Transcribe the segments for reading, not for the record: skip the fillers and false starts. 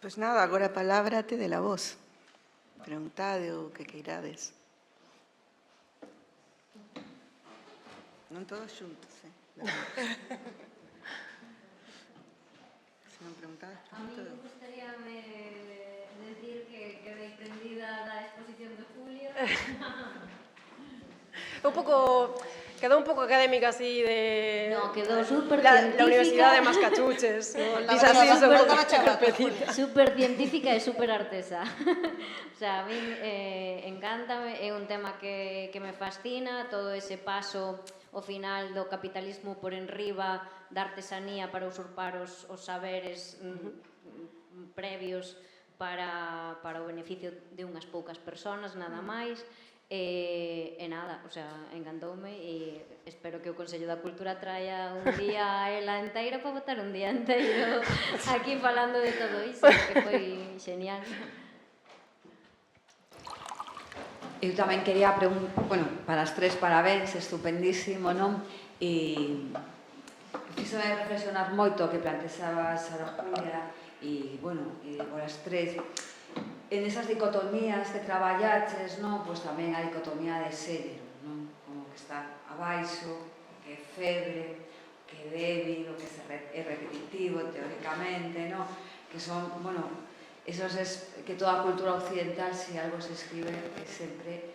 Pois nada, agora a palabra te de la voz. Preguntade o que queirades. Non todos xuntos, Se non preguntades, A mí pregunto. gustaríame decir que quedei prendida da exposición de Julio. Quedou un pouco académica así de... No, quedou super La científica. Universidade de Mascachuches, ¿no? Dis así, Super científica e super artesa. O sea, a min encántame, é un tema que me fascina, todo ese paso ao final do capitalismo por enriba da artesanía para usurpar os saberes previos para o beneficio de unhas poucas persoas, nada máis. E nada, o sea, encantoume e espero que o Consello da Cultura traia un día a ela enteira para botar un día enteiro aquí falando de todo iso, que foi genial. Eu tamén quería para as tres parabéns, estupendísimo, non? E fíxome reflexionar moito o que plantexaba Sara Julia e, por as tres. En esas dicotomías que traballaches, non? Pois tamén a dicotomía de xénero, non? Como que está abaixo, o que é febre, o que é débil, o que é repetitivo, teóricamente, non? Que son, esos que toda a cultura occidental, se algo se escribe, é sempre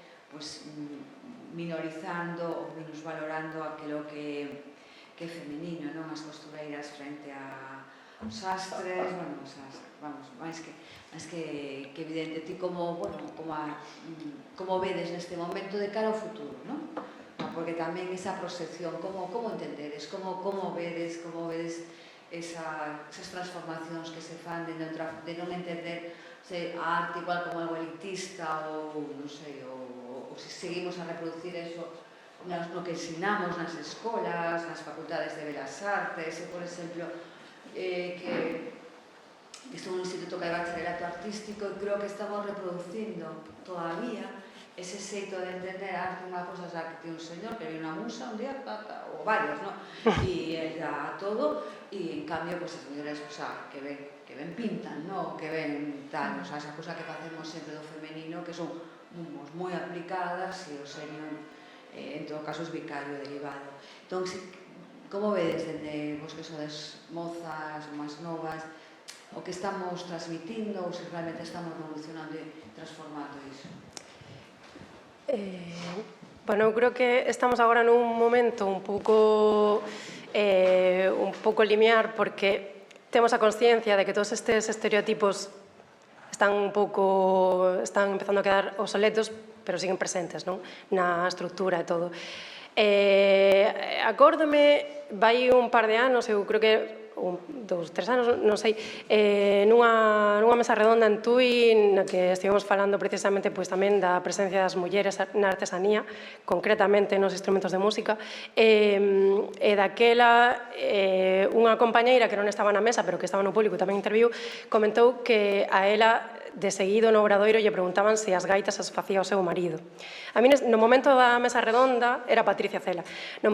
minorizando ou minusvalorando aquilo que é feminino, non? As costureiras frente aos sastres, máis que evidente. Ti como vedes neste momento de cara ao futuro, non? Porque tamén esa proxección, como entendedes, como vedes esas transformacións que se fan de non entender a arte igual como algo elitista ou, non sei, ou se seguimos a reproducir eso no que ensinamos nas escolas, nas facultades de Belas Artes, por exemplo, que estou un instituto que hai bacharelato artístico e creo que estamos reproducindo todavía ese xeito de entender a arte, unha cosa que tiene un señor que viene unha musa un día, ou varios, non? E el dá todo, e en cambio, as mulleres que ven pintan, non? Que ven tal, esa cosa que facemos sempre do femenino, que son moi aplicadas, e o señor, en todo caso, es vicario derivado. Entón, como vedes, dende vos que sodes mozas ou máis novas, o que estamos transmitindo ou se realmente estamos evolucionando e transformando iso? Eu creo que estamos agora nun momento un pouco limiar porque temos a consciencia de que todos estes estereotipos están empezando a quedar obsoletos, pero siguen presentes, non? Na estrutura e todo. Acórdome, vai un par de anos, eu creo que 2, 3 anos, non sei, nunha mesa redonda en Tui na que estivemos falando precisamente tamén da presencia das mulleres na artesanía, concretamente nos instrumentos de música, e daquela unha compañeira que non estaba na mesa, pero que estaba no público e tamén interviu, comentou que a ela de seguido no Obradoiro lle preguntaban se as gaitas as facía o seu marido. A mí, no momento da mesa redonda, era Patricia Cela, no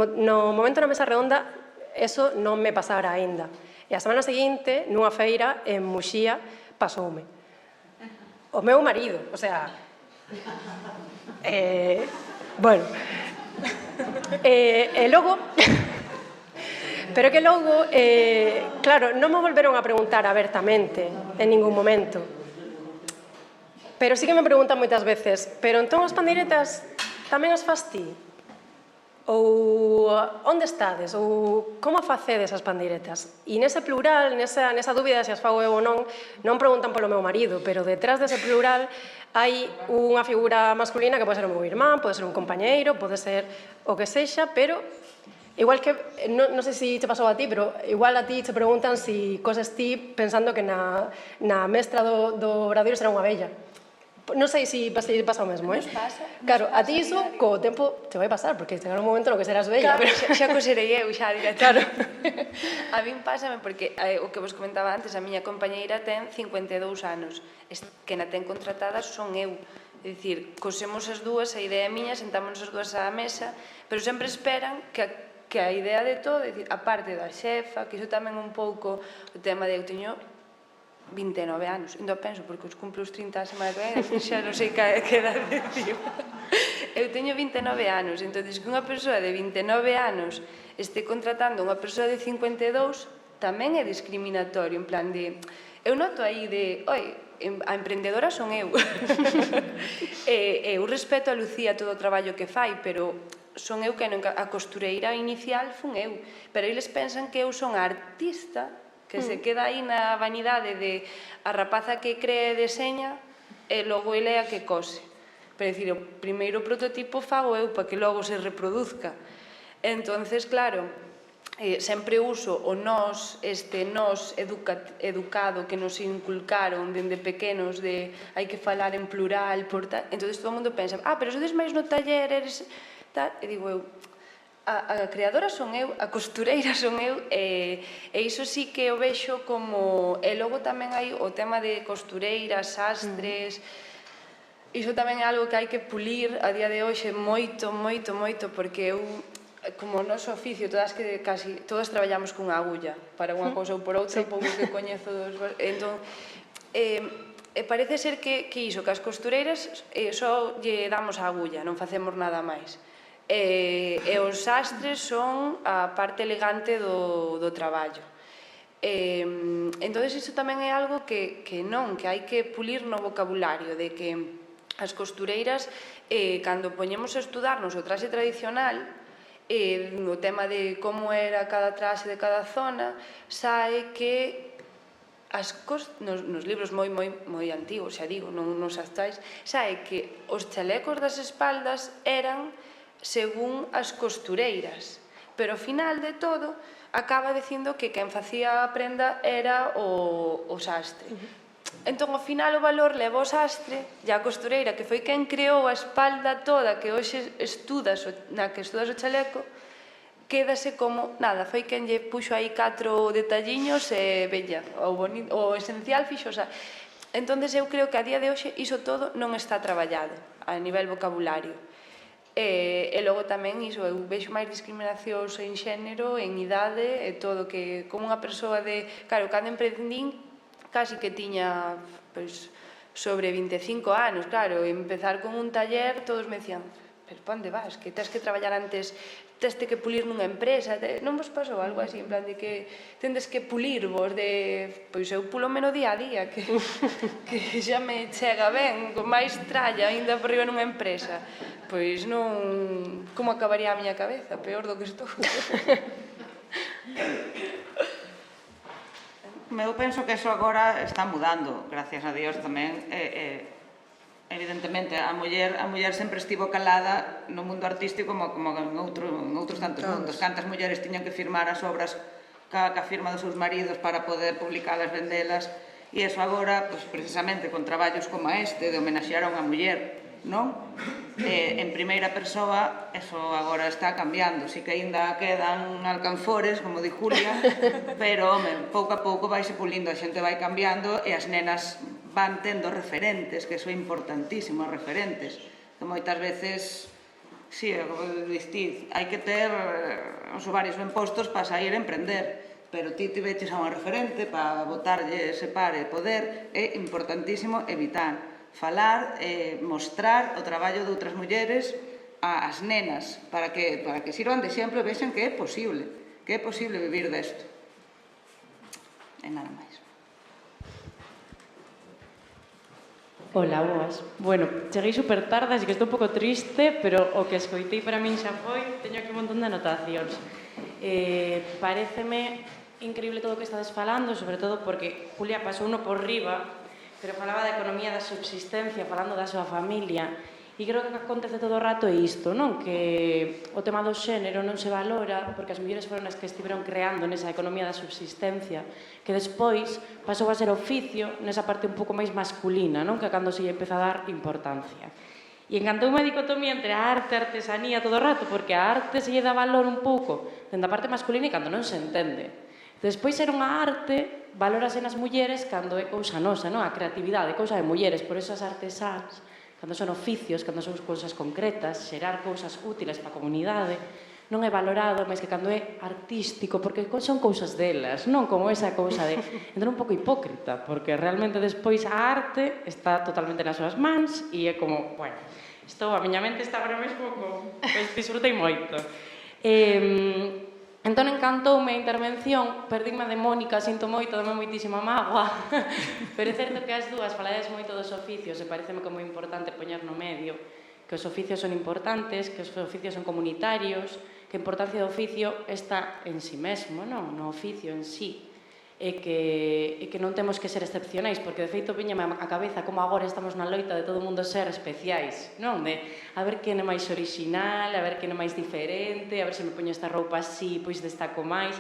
momento da mesa redonda, eso non me pasara aínda. E a semana seguinte, nunha feira en Muxía, pasoume. O meu marido, o sea... Bueno... E logo... Pero que logo, claro, non me volveron a preguntar abertamente en ningún momento. Pero sí que me preguntan moitas veces, pero entón as pandeiretas tamén as fas ti? Ou onde estades? Ou como facedes as pandeiretas? E nese plural, nesa dúbida se as fago eu ou non preguntan polo meu marido, pero detrás dese plural hai unha figura masculina que pode ser o meu irmán, pode ser un compañeiro, pode ser o que sexa, pero igual que, non sei se te pasou a ti, pero igual a ti te preguntan se coses ti pensando que na mestra do Obradoiro será unha abella. Non sei se pasa o mesmo, Nos pasa. Claro, a ti iso, co tempo, te vai pasar, porque chegará un momento no que serás bella. Claro, xa co serei eu, xa Claro. A min pásame porque o que vos comentaba antes, a miña compañeira ten 52 anos, que na ten contratadas son eu. É dicir, cosemos as dúas, a idea é miña, sentámonos as dúas á mesa, pero sempre esperan que a idea de todo, a parte da xefa, que iso tamén un pouco o tema de eu teño 29 anos. Ainda penso, porque os cumplo os 30 a semana que vem, xa non sei que edad decir. Eu teño 29 anos, entón, que unha persoa de 29 anos este contratando unha persoa de 52 tamén é discriminatorio, en plan de... Eu noto aí de, oi, a emprendedora son eu. Eu respeto a Lucía todo o traballo que fai, pero son eu que a costureira inicial fun eu. Pero eles pensan que eu son a artista que se queda aí na vanidade de a rapaza que cree e deseña e logo ele é a que cose. Pero, decir, o primeiro prototipo fago eu para que logo se reproduzca. Entonces, claro, sempre uso o nós, este nós educado que nos inculcaron dende pequenos de hai que falar en plural, entonces todo o mundo pensa, pero sodes máis no taller, eres tal, e digo eu, a creadora son eu, a costureira son eu, e iso sí que o vexo como... E logo tamén hai o tema de costureiras, sastres... Iso tamén é algo que hai que pulir a día de hoxe moito, moito, moito, porque eu, como o noso oficio, todas traballamos cunha agulla, para unha cousa ou por outra, pouco que coñezo dos... Entón, parece ser que iso, que as costureiras só lle damos a agulla, non facemos nada máis. E os sastres son a parte elegante do traballo. Entón, iso tamén é algo que hai que pulir no vocabulario, de que as costureiras, cando poñemos a estudarnos o traxe tradicional, o tema de como era cada traxe de cada zona, sae que nos libros moi antigos, xa digo, non nos actuais, sae que os chalecos das espaldas eran según as costureiras, pero ao final de todo acaba dicindo que quen facía a prenda era o sastre. Entón, ao final, o valor leva o sastre e a costureira, que foi quen creou a espalda toda que hoxe estudas, na que estudas o chaleco, quédase como, nada, foi quen lle puxo aí 4 detalliños e bella, o esencial fixo, entón eu creo que a día de hoxe iso todo non está traballado a nivel vocabulario. E logo tamén iso, eu vexo máis discriminacións en xénero, en idade e todo, que como unha persoa de... Claro, cando emprendín, casi que tiña sobre 25 anos, claro, empezar con un taller, todos me decían, pero pa onde vas, que tens que traballar antes, tens que pulir nunha empresa, non vos pasou algo así, en plan de que tendes que pulir vos de... Pois eu pulo menos día a día, que xa me chega ben, con máis tralla, ainda por riba nunha empresa, pois non... Como acabaría a miña cabeza? Peor do que estou. Eu penso que eso agora está mudando, gracias a Dios tamén. Evidentemente, a muller sempre estivo calada no mundo artístico como en outros tantos mundos. Cantas mulleres tiñan que firmar as obras ca firma dos seus maridos para poder publicalas, vendelas, e eso agora, precisamente con traballos como este, de homenaxear a unha muller, non? En primeira persoa, eso agora está cambiando, si que aínda quedan alcanfores, como di Julia, pero, pouco a pouco vaise pulindo, a xente vai cambiando e as nenas van tendo referentes, que eso é importantísimo, referentes, que moitas veces, si, hai que ter os ovarios ben postos para sair a emprender, pero ti veches a unha referente para botarlle ese par e poder, é importantísimo evitar falar, mostrar o traballo de outras mulleres ás nenas, para que sirvan de exemplo e vexan que é posible vivir desto. E nada máis. Hola, boas. Bueno, cheguei super tarde, así que estou un pouco triste, pero o que escoitei para min xa foi, teño aquí un montón de anotacións. Paréceme increíble todo o que estades falando, sobre todo porque Julia pasou uno por riba, pero falaba da economía da subsistencia, falando da súa familia, e creo que acontece todo o rato é isto, non? Que o tema do xénero non se valora, porque as mulleres foron as que estiveron creando nesa economía da subsistencia, que despois pasou a ser oficio nesa parte un pouco máis masculina, non? Que cando se lle empeza a dar importancia. E encantou unha dicotomía entre a arte e a artesanía todo o rato, porque a arte se lle dá valor un pouco dentro da parte masculina e cando non se entende. Despois ser unha arte valórase nas mulleres cando é cousa nosa, non? A creatividade, cousa de mulleres, por eso as artesáns, cando son oficios, cando son cousas concretas, xerar cousas útiles para a comunidade, non é valorado, máis que cando é artístico, porque son cousas delas, non como esa cousa de entrar un pouco hipócrita, porque realmente despois a arte está totalmente nas súas mans e é como, bueno, a miña mente está agora mesmo como, pois disfrutei moito. Entón, encantoume a intervención, perdíme de Mónica, sinto moito, dame moitísima mágoa, pero é certo que as dúas falades moito dos oficios e pareceme que é moi importante poñer no medio, que os oficios son importantes, que os oficios son comunitarios, que a importancia do oficio está en si mesmo, non? No oficio en sí, e que non temos que ser excepcionais, porque de feito viñame a cabeza como agora estamos na loita de todo o mundo ser especiais, non? De a ver quen é máis orixinal, a ver quen é máis diferente, a ver se me poño esta roupa así, pois destaco máis,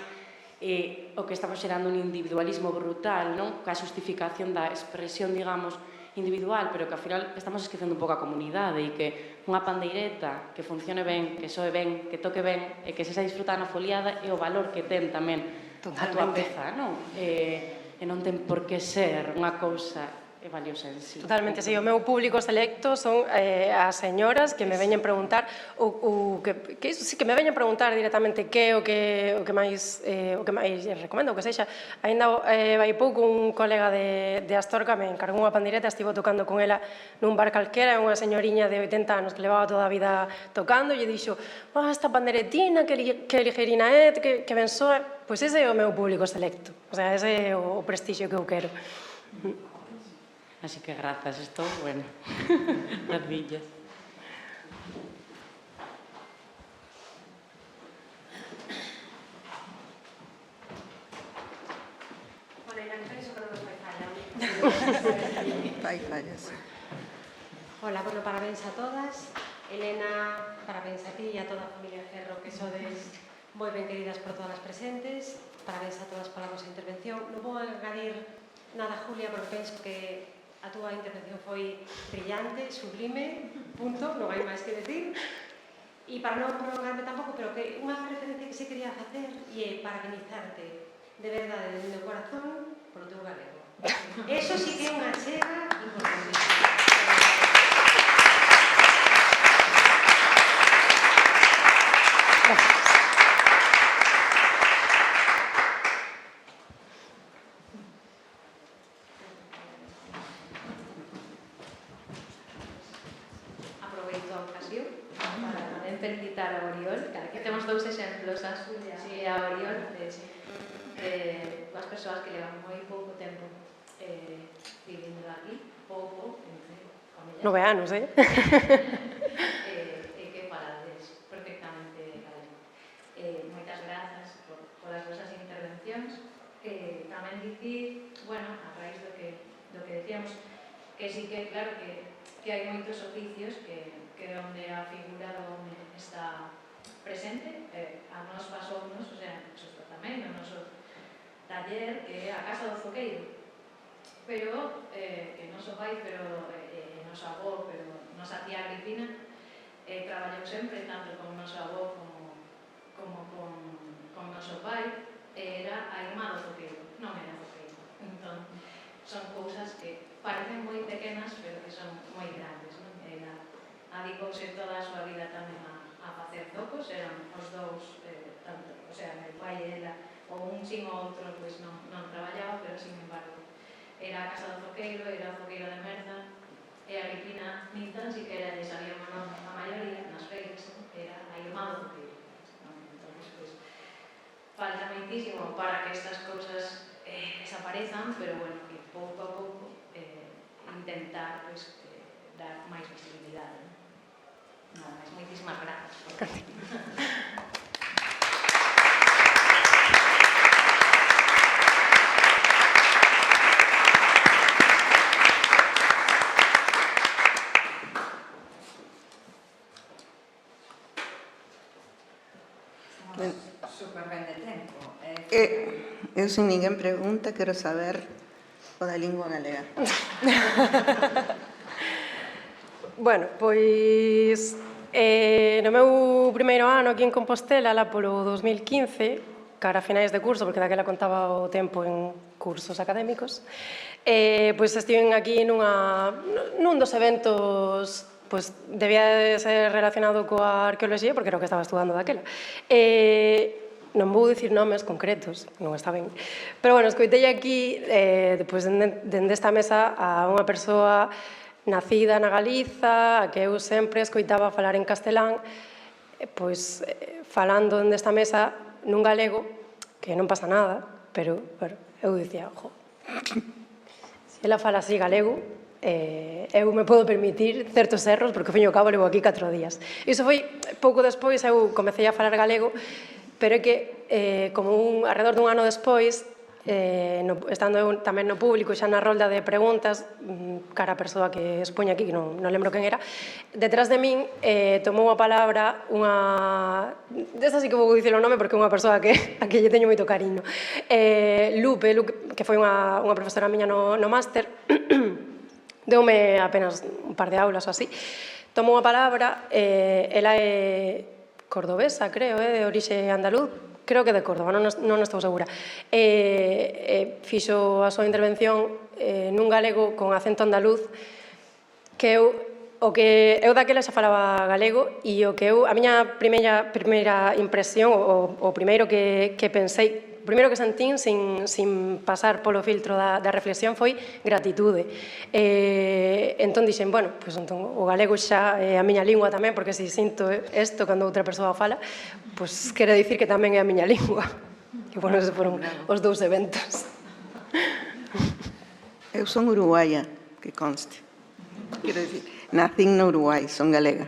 e o que estamos xerando un individualismo brutal, non? Ca xustificación da expresión, digamos, individual, pero que ao final estamos esquecendo un pouco a comunidade e que unha pandeireta que funcione ben, que soe ben, que toque ben e que se xa disfruta na foliada é o valor que ten tamén a túa peza, non? E non ten por que ser unha cousa valiosa en sí. Totalmente, sí. O meu público selecto son as señoras que me veñen preguntar que me veñen preguntar directamente que o que máis recomendo, o que sexa. Ainda vai pouco un colega de Astorga me encargou unha pandeireta, estivo tocando con ela nun bar calquera, unha señoriña de 80 anos que levaba toda a vida tocando e lle dixo, esta panderetina, que ligerina é, que ben soa. Pois ese é o meu público selecto, o sea, ese é o prestixio que eu quero. Así que grazas, estou, bueno, grazillas. Fallas. Hola, bueno, parabéns a todas. Elena, parabéns a ti e a toda a familia Ferro, que sodes moi ben queridas por todas as presentes. Parabéns a todas pola vosa intervención. Non vou añadir nada, Julia, porque penso que a túa intervención foi brillante, sublime, punto, non hai máis que decir. E para non prolongarme tampouco, pero que unha referencia que se quería facer e parabenizarte de verdade, desde o corazón, polo teu galego. Eso sí que é unha chega importantísima. Aproveito a ocasión para tamén felicitar a Oriol, que aquí temos dous exemplos, a Xulia e a Oriol, as persoas que levan moi pouco tempo vivindo aquí, pouco, entre comillas. 9 anos, e que falades perfectamente galego. Moitas grazas por as vosas intervencións. Tamén dicir, bueno, a raíz do que decíamos, que sí que, claro, que hai moitos oficios que onde a figura do home está presente, a nos pasounos, o sea, nosotros tamén, o noso taller, que é a Casa do Zoqueiro, pero que noso pai, pero noso avó, pero nosa tía Agripina, traballou sempre, tanto con noso avó como con noso pai, era a irmá do Zoqueiro, non era Zoqueiro. Entón, son cousas que parecen moi pequenas, pero que son moi grandes, non? Ela adicouse toda a súa vida tamén a facer zocos, eran os dous, tanto, o sea, meu pai e ela, ou un sin o outro, pois non traballaba, pero sin embargo, era a Casa do Zoqueiro, era o Zoqueiro de Merza, e a Agripina nin tan siquiera lle sabía o nome a maioría, nas feiras, era a irmá do Zoqueiro. Entón, pois, falta moitísimo para que estas cousas desaparezan, pero bueno, que pouco a pouco intentar pues, dar máis visibilidade. Nada máis, moitísimas grazas. Super ben de tempo. Eu, sin ninguén pregunta, quero saber o da lingua galega. Bueno, pois no meu primeiro ano aquí en Compostela, lá polo 2015, cara a finais de curso, porque daquela contaba o tempo en cursos académicos, pois estiven aquí nun dos eventos pois debía de ser relacionado coa arqueoloxía, porque era o que estaba estudando daquela. Non vou dicir nomes concretos, non está ben. Pero, bueno, escoitei aquí, depois, dende esta mesa, a unha persoa nacida na Galiza, a que eu sempre escoitaba falar en castelán, pois, falando dende esta mesa nun galego, que non pasa nada, pero, bueno, eu dicía, jo, se ela fala así galego, eu me podo permitir certos erros, porque, ao fin e ao cabo, levo aquí 4 días. Iso foi pouco despois, eu comecei a falar galego, pero é que, como alrededor dun ano despois, estando eu tamén no público, xa na rolda de preguntas, cara a persoa que expoña aquí, que non lembro quen era, detrás de min tomou a palabra unha... Desta sí que vou dicir o nome porque é unha persoa a que lle teño moito cariño. Lupe, que foi unha profesora miña no máster, deume apenas un par de aulas ou así, tomou a palabra, ela é cordobesa, creo, de orixe andaluz, creo que de Córdoba, non estou segura. Fixo a súa intervención nun galego con acento andaluz, que eu daquela xa falaba galego, e a miña primeira impresión, o primeiro que pensei, o primeiro que sentín sin pasar polo filtro da reflexión foi gratitude. Entón dixen, bueno, o galego xa é a miña lingua tamén, porque se sinto isto cando outra persoa fala, pois quere dicir que tamén é a miña lingua. Que, bueno, esos foron os dous eventos. Eu son uruguaya, que conste. Quero dicir, nacín no Uruguai, son galega.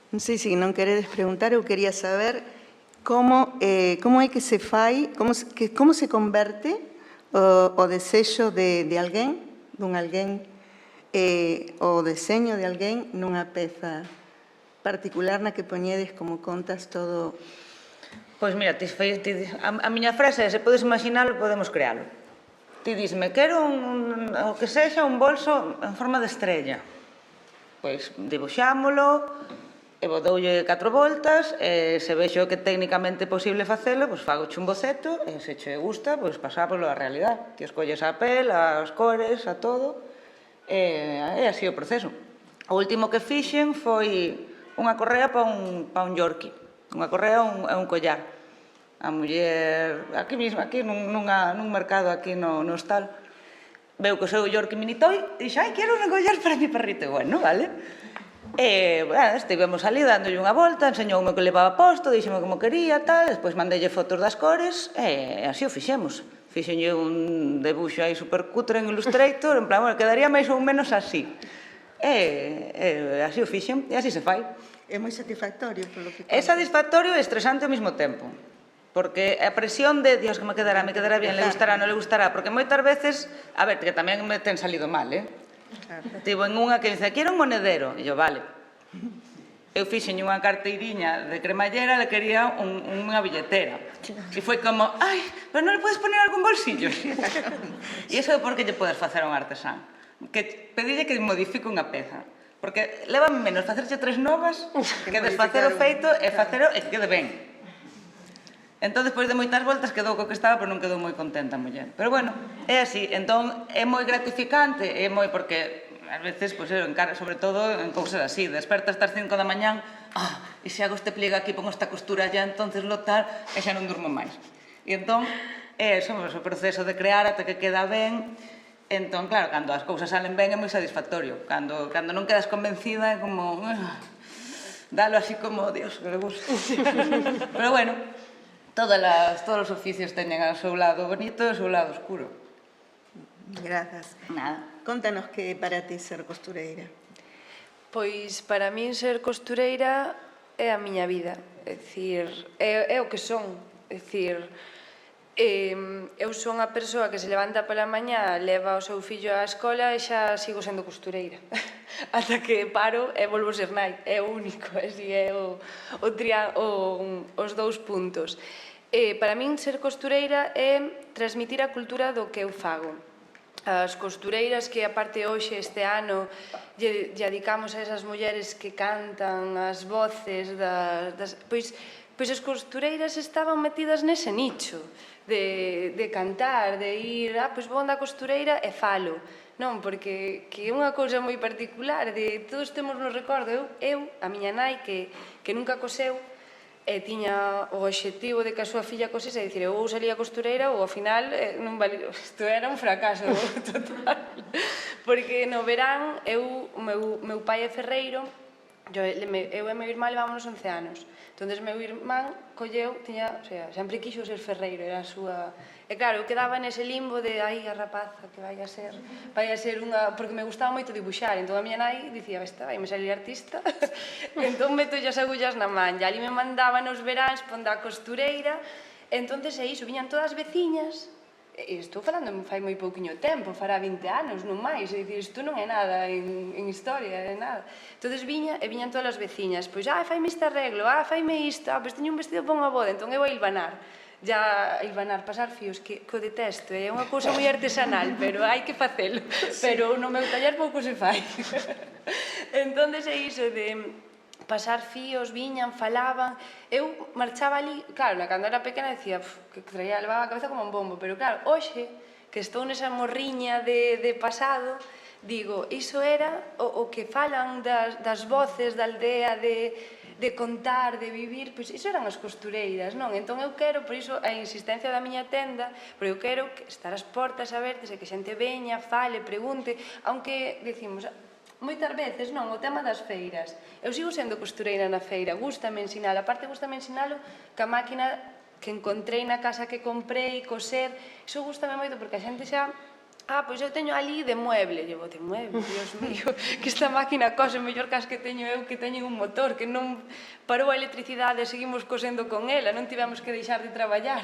Non sei se non queredes preguntar, eu quería saber como é que se fai, como se converte o desexo de alguén, dun alguén, o deseño de alguén nunha peza particular na que poñedes, como contas, todo... Pois mira, a miña frase é, se podes imaginalo, podemos crealo. Ti disme, quero o que sexa un bolso en forma de estrella. Pois dibuxámolo, e doulle 4 voltas, e se vexo que técnicamente é posible facelo, pois fago un boceto, e se che gusta, pois pasámoslo á realidade. Ti escolles a pel, as cores, a todo, e así o proceso. O último que fixen foi unha correa para un yorkie, unha correa e un collar. A muller, aquí mesmo, aquí nun mercado aquí no hostal, veu que o seu yorkie mini toy, e dixo, ai, quero un collar para mi perrito. E, bueno, vale. E, estivemos ali dándolle unha volta, enseñoume o que levaba posto, díxeme como quería, tal, despois mandelle fotos das cores, e así o fixemos. Fixenlle un debuxo aí supercutre en Illustrator, en plan, bueno, quedaría máis ou menos así. E así o fixen, e así se fai. É moi satisfactorio, polo que... É satisfactorio e estresante ao mesmo tempo. Porque a presión de, Dios, que me quedará bien, le gustará, non le gustará, porque moitas veces, a ver, que tamén me ten salido mal, Tivo en unha que dice, quiero un monedero, e yo, vale. Eu fixenlle unha carteiriña de cremallera, le quería unha billetera. E foi como, ai, pero non le podes poner algún bolsillo? E iso é porque lle podes facer a un artesán. Que pedille que modifique unha peza. Porque leva menos facerche 3 novas que desfacer o feito e facelo e que quede ben. Entón, despois de moitas voltas, quedou co que estaba, pero non quedou moi contenta a muller. Pero, bueno, é así. Entón, é moi gratificante, é moi porque, ás veces, sobre todo en cousas así, despertas estas 5 da mañán, e se hago este pliega aquí, pongo esta costura allá, entonces lo tal, e xa non durmo máis. E entón, é eso, o proceso de crear ata que queda ben. Entón, claro, cando as cousas salen ben é moi satisfactorio. Cando non quedas convencida é como... dalo así como, Dios, que le gusta. Pero, bueno... Todos os oficios teñen o seu lado bonito e o seu lado oscuro. Grazas. Nada. Contanos que é para ti ser costureira. Pois para min ser costureira é a miña vida, é dicir, é o que son, é dicir, eu son a persoa que se levanta pola mañá, leva o seu fillo á escola e xa sigo sendo costureira. Ata que paro e volvo ser nai, é o único, así é os dous puntos. Para min ser costureira é transmitir a cultura do que eu fago. As costureiras que, aparte, hoxe, este ano, lle dedicamos a esas mulleres que cantan as voces pois as costureiras estaban metidas nese nicho. de cantar, de ir, pois vou andar costureira e falo. Non, porque é unha cousa moi particular, de todos temos no recordo, a miña nai, que nunca coseu, e tiña o obxectivo de que a súa filla cosese, dicir, eu ou salía costureira ou ao final non valía, isto era un fracaso total, porque no verán, meu pai é ferreiro, eu e meu irmán levámonos 11 anos, entón meu irmán colleu, sempre quixo ser ferreiro, era a súa... E claro, eu quedaba nese limbo de, ai, a rapaza, que vai a ser unha... Porque me gustaba moito dibuixar, entón a miña nai dicía, esta, vai me salir artista, entón meto as agullas na man, e ali me mandaba nos veráns ponda a costureira, entón é iso, viñan todas as veciñas, e estou falando fai moi pouquiño tempo, fará 20 anos, non máis, é dicir, isto non é nada en historia, é nada. Entón viñan todas as veciñas, pois, faime este arreglo, faime isto, pois teño un vestido para unha boda, entón eu a hilvanar. Pasar fios, que o detesto, é unha cousa moi artesanal, pero hai que facelo, pero no meu taller pouco se fai. Entón é iso de pasar fíos, viñan, falaban, eu marchaba ali, claro, cando era pequena decía que levaba a cabeza como un bombo, pero claro, hoxe, que estou nesa morriña de pasado, digo, iso era o que falan das voces da aldea, de contar, de vivir, pois iso eran as costureiras, non? Entón eu quero, por iso a insistencia da miña tenda, porque eu quero estar as portas abertas e que xente veña, fale, pregunte, aunque, dicimos, moitas veces, non, o tema das feiras. Eu sigo sendo costureira na feira, gústame ensinalo, aparte gústame ensinalo ca máquina que encontrei na casa que comprei, coser, iso gústame moito porque a xente xa... pois eu teño ali de mueble. Eu, de mueble, Dios mío, que esta máquina cose mellor que as que teño eu, que teñen un motor, que non parou a electricidade e seguimos cosendo con ela, non tivemos que deixar de traballar.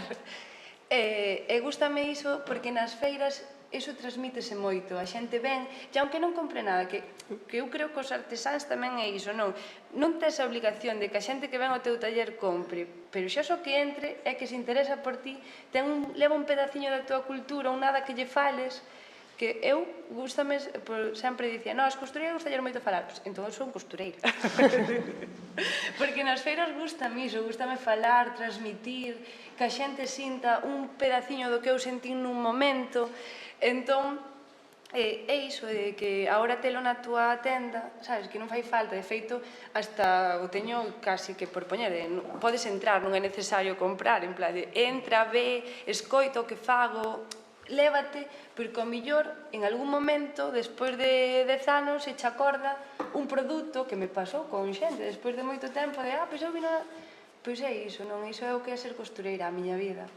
E gústame iso porque nas feiras iso transmítese moito, a xente ven, e aunque non compre nada, que eu creo que os artesáns tamén é iso, non tes a obligación de que a xente que ven ao teu taller compre, pero xa só que entre é que se interesa por ti, leva un pedaciño da tua cultura, un nada que lle fales, que eu gústame, sempre dicía, as costureiras gustalle moito falar, entón eu sou un costureira. Porque nas feiras gústame iso, gústame falar, transmitir, que a xente sinta un pedaciño do que eu sentín nun momento. Entón, é iso de que agora telo na túa tenda, sabes, que non fai falta, de feito, hasta o teño casi que por poñer, podes entrar, non é necesario comprar, en plan de entra, ve, escoita o que fago, lévate, porque ao millor en algún momento, despois de 10 anos, se che acorda un produto que me pasou con xente, despois de moito tempo, de, pois eu vino... Pois é iso, non? Iso é o que é ser costureira, a miña vida.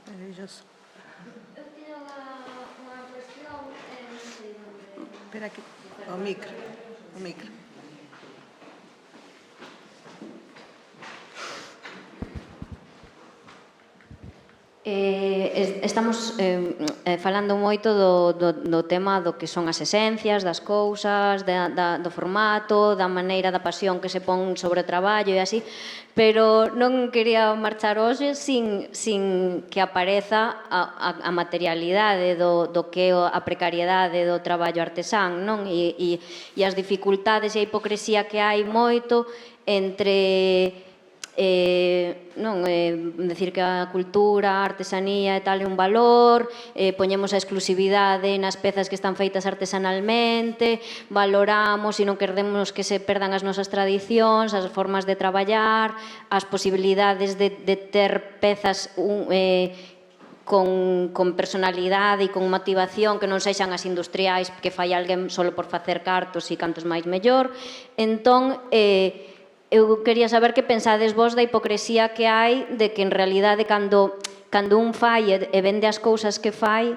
Maravilloso. Eu teño unha cuestión, non sei onde... Espera que... O micro. Estamos falando moito do tema do que son as esencias, das cousas, do formato, da maneira, da pasión que se pon sobre o traballo e así, pero non quería marchar hoxe sin que apareza a materialidade do que é a precariedade do traballo artesán, non? E as dificultades e a hipocresía que hai moito entre... decir que a cultura, a artesanía e tal é un valor, poñemos a exclusividade nas pezas que están feitas artesanalmente, valoramos e non queremos que se perdan as nosas tradicións, as formas de traballar, as posibilidades de ter pezas con personalidade e con motivación que non sexan as industriais que fai alguén solo por facer cartos e cantos máis mellor. Entón, eu quería saber que pensades vos da hipocresía que hai de que en realidade cando un fai e vende as cousas que fai,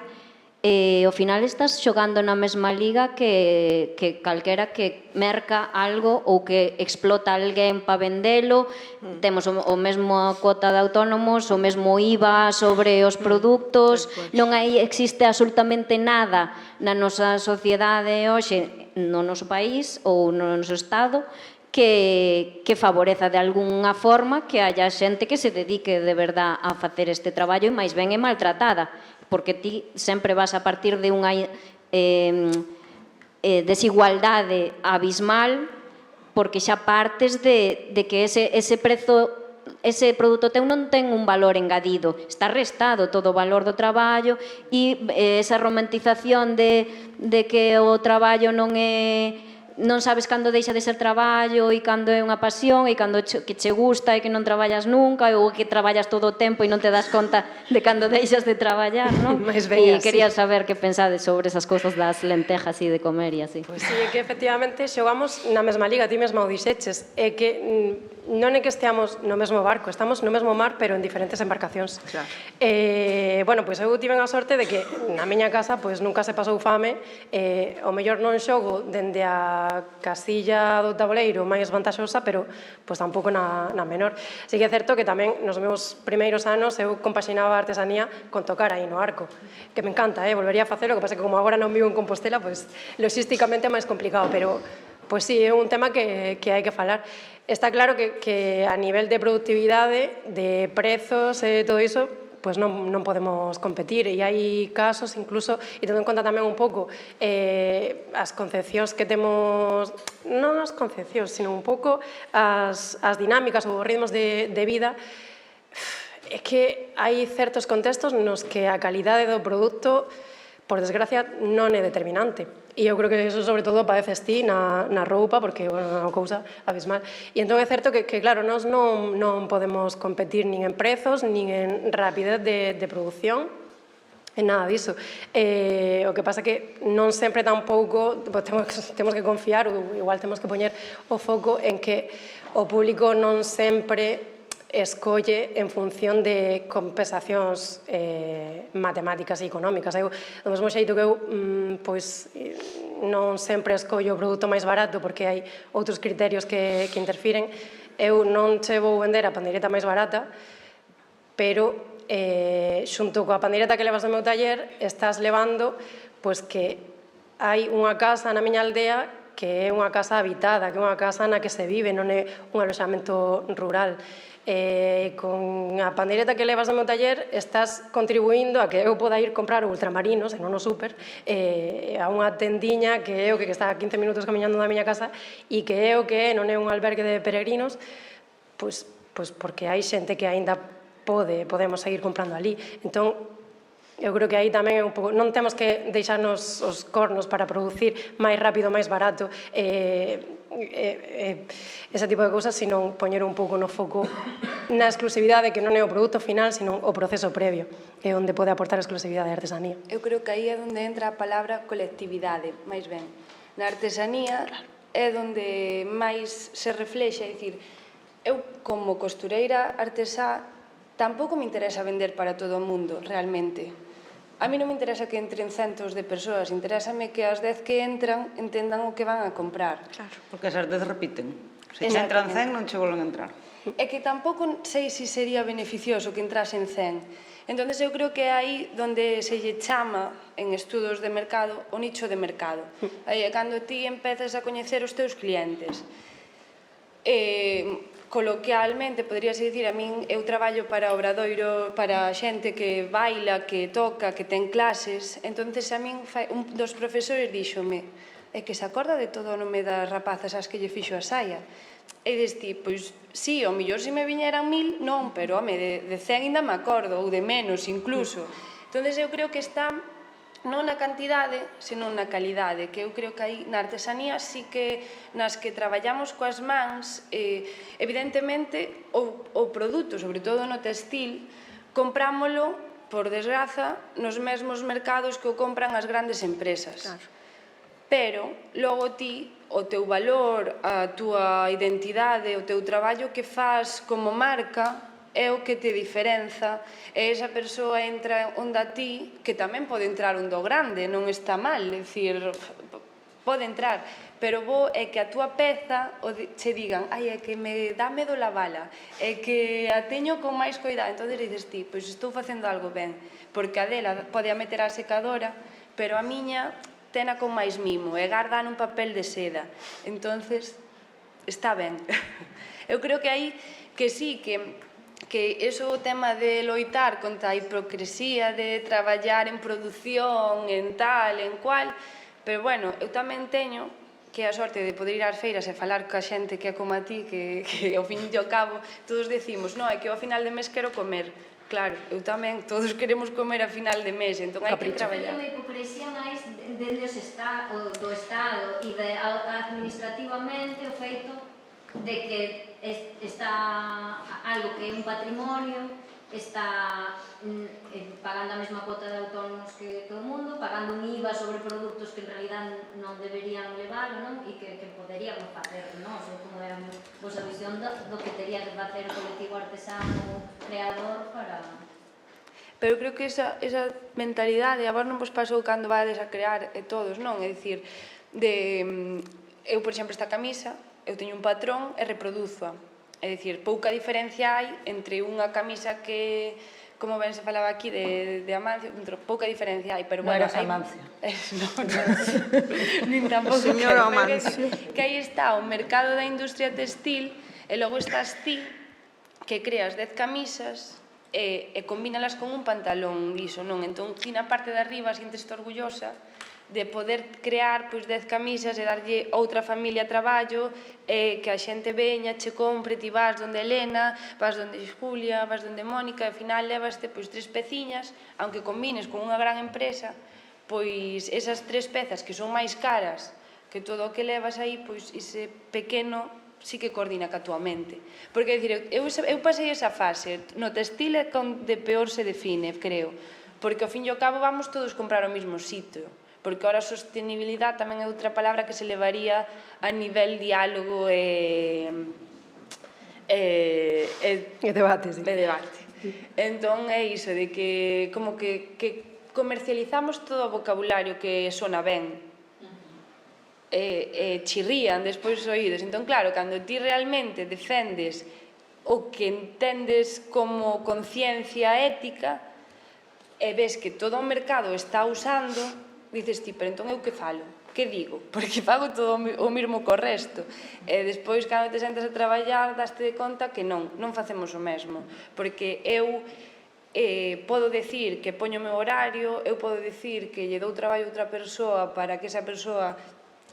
ao final estás xogando na mesma liga que calquera que merca algo ou que explota alguén para vendelo. Temos o mesmo cuota de autónomos, o mesmo IVA sobre os produtos, non existe absolutamente nada na nosa sociedade hoxe, no noso país ou no noso estado, que favoreza de algunha forma que haya xente que se dedique de verdad a facer este traballo e máis ben é maltratada, porque ti sempre vas a partir de unha desigualdade abismal, porque xa partes de que ese prezo ese produto teu non ten un valor engadido, está restado todo o valor do traballo e esa romantización de que o traballo non sabes cando deixa de ser traballo e cando é unha pasión e cando que che gusta e que non traballas nunca ou que traballas todo o tempo e non te das conta de cando deixas de traballar, non? E quería saber que pensades sobre esas cousas das lentejas e de comer e así. Pois sí, é que efectivamente xogamos na mesma liga, ti mesma o dixeches, é que non é que esteamos no mesmo barco, estamos no mesmo mar, pero en diferentes embarcacións. Claro. Bueno, pois eu tiven a sorte de que na miña casa pois nunca se pasou fame, o mellor non xogo dende a casilla do tabuleiro máis vantaxosa, pero pois tampouco na menor. Si que é certo que tamén nos meus primeiros anos eu compaxinaba a artesanía con tocar aí no arco, que me encanta, volvería a facelo, que pasa que como agora non vivo en Compostela, pois logísticamente é máis complicado, pero pois sí, é un tema que hai que falar. Está claro que a nivel de productividade, de prezos e todo iso, pois non podemos competir e hai casos incluso, e tendo en conta tamén un pouco as concepcións que temos, non as concepcións, sino un pouco as dinámicas ou os ritmos de vida, é que hai certos contextos nos que a calidade do produto, por desgracia, non é determinante. E eu creo que eso sobre todo padeces ti na roupa, porque é unha cousa abismal. E entón é certo que claro, nós non podemos competir nin en prezos, nin en rapidez de produción, en nada diso. O que pasa que non sempre tampouco temos que confiar, ou igual temos que poñer o foco en que o público non sempre escolle en función de compensacións matemáticas e económicas. Eu, do mesmo xeito que eu pois non sempre escollo o produto máis barato porque hai outros criterios que interfiren, eu non che vou vender a pandeireta máis barata, pero xunto coa pandeireta que levas no meu taller estás levando pois que hai unha casa na miña aldea que é unha casa habitada, que é unha casa na que se vive, non é un aloxamento rural. Con a pandeireta que levas no meu taller estás contribuindo a que eu poda ir comprar o ultramarinos, e non o súper, a unha tendiña que é o que está a 15 minutos camiñando da miña casa e que é o que non é un albergue de peregrinos, pois porque hai xente que aínda podemos seguir comprando ali. Entón, eu creo que aí tamén é un pouco, non temos que deixarnos os cornos para producir máis rápido, máis barato, ese tipo de cousas, sino poñer un pouco no foco na exclusividade, que non é o produto final, sino o proceso previo, que é onde pode aportar a exclusividade a artesanía. Eu creo que aí é onde entra a palabra colectividade, máis ben. Na artesanía é onde máis se reflexa, é dicir, eu como costureira artesá tampouco me interesa vender para todo o mundo, realmente. A mí non me interesa que entren centos de persoas, interésame que as 10 que entran entendan o que van a comprar. Claro, porque esas 10 repiten. Se entran 100 non che volven a entrar. É que tampouco sei se sería beneficioso que entrasen 100. Entón, eu creo que é aí onde se lle chama en estudos de mercado o nicho de mercado. Aí é cando ti empezas a coñecer os teus clientes. Coloquialmente, poderíase dicir, a min eu traballo para obradoiro, para xente que baila, que toca, que ten clases. Entonces a min un dos profesores díxome que se acorda de todo o nome das rapazas ás que lle fixo a saia. E desti, pois, sí, ao mellor se me viñeran 1000, non, pero, home, de 100 ainda me acordo, ou de menos incluso. Entonces eu creo que está non na cantidade, senón na calidade, que eu creo que aí na artesanía sí que nas que traballamos coas mans, evidentemente o produto, sobre todo no textil, comprámolo, por desgraza, nos mesmos mercados que o compran as grandes empresas. Pero logo ti, o teu valor, a túa identidade, o teu traballo que faz como marca é o que te diferenza, e esa persoa entra onde a ti, que tamén pode entrar onde o grande, non está mal, é dicir, pode entrar, pero bo é que a túa peza che digan, ai, é que me dá medo lavala, é que a teño con máis cuidado, entón dices ti, pois estou facendo algo ben, porque a dela pode a meter a secadora, pero a miña tena con máis mimo, e garda nun papel de seda, entonces está ben. Eu creo que aí que sí, que iso o tema de loitar contra a hipocresía, de traballar en produción, en tal, en cual, pero bueno, eu tamén teño que é a sorte de poder ir ás feiras e falar ca xente que é como a ti, que ao fin e ao cabo todos decimos, non, é que ao final de mes quero comer. Claro, eu tamén, todos queremos comer a final de mes, entón hai que traballar. É unha hipocresía máis do Estado e administrativamente o feito de que está algo que é un patrimonio, está pagando a mesma cuota de autónomos que todo o mundo, pagando un IVA sobre produtos que en realidad non deberían levar, non? E que poderíamos facer, non? Como é a vosa visión do que tería que facer o colectivo artesano creador para... Pero creo que esa mentalidade a vos non vos pasou cando vades a crear todos, non? É dicir, eu, por exemplo, esta camisa, eu teño un patrón e reproduzo-a. É dicir, pouca diferencia hai entre unha camisa que, como ben se falaba aquí, de Amancio, pouca diferencia hai, pero bueno... Non eras Amancio. Non, nin tampouco. Señora Amancio. Que aí está o mercado da industria textil e logo estás ti que creas 10 camisas e combínalas con un pantalón liso, non? Entón, ti na parte de arriba sientes-te orgullosa de poder crear 10 camisas e darlle outra familia traballo, que a xente veña, che compre, ti vas donde Elena, vas donde Julia, vas donde Mónica, e ao final levaste 3 peciñas, aunque combines con unha gran empresa, pois esas 3 pezas que son máis caras que todo o que levas aí, pois ese pequeno sí que coordina ca túa mente. Porque, dicir, eu pasei esa fase, no textil é onde peor se define, creo, porque ao fin e ao cabo vamos todos comprar ao mesmo sitio, porque ahora a sostenibilidade tamén é outra palabra que se levaría a nivel diálogo e debate, sí. De debate. Entón é iso, de que como que comercializamos todo o vocabulario que sona ben, chirrían despois os oídos. Entón, claro, cando ti realmente defendes o que entendes como conciencia ética e ves que todo o mercado está usando, dices ti, pero entón eu que falo? Que digo? Porque fago todo o mesmo co resto. E despois, cando te sentas a traballar, daste de conta que non facemos o mesmo. Porque eu podo decir que poño o meu horario, eu podo decir que lle dou traballo a outra persoa para que esa persoa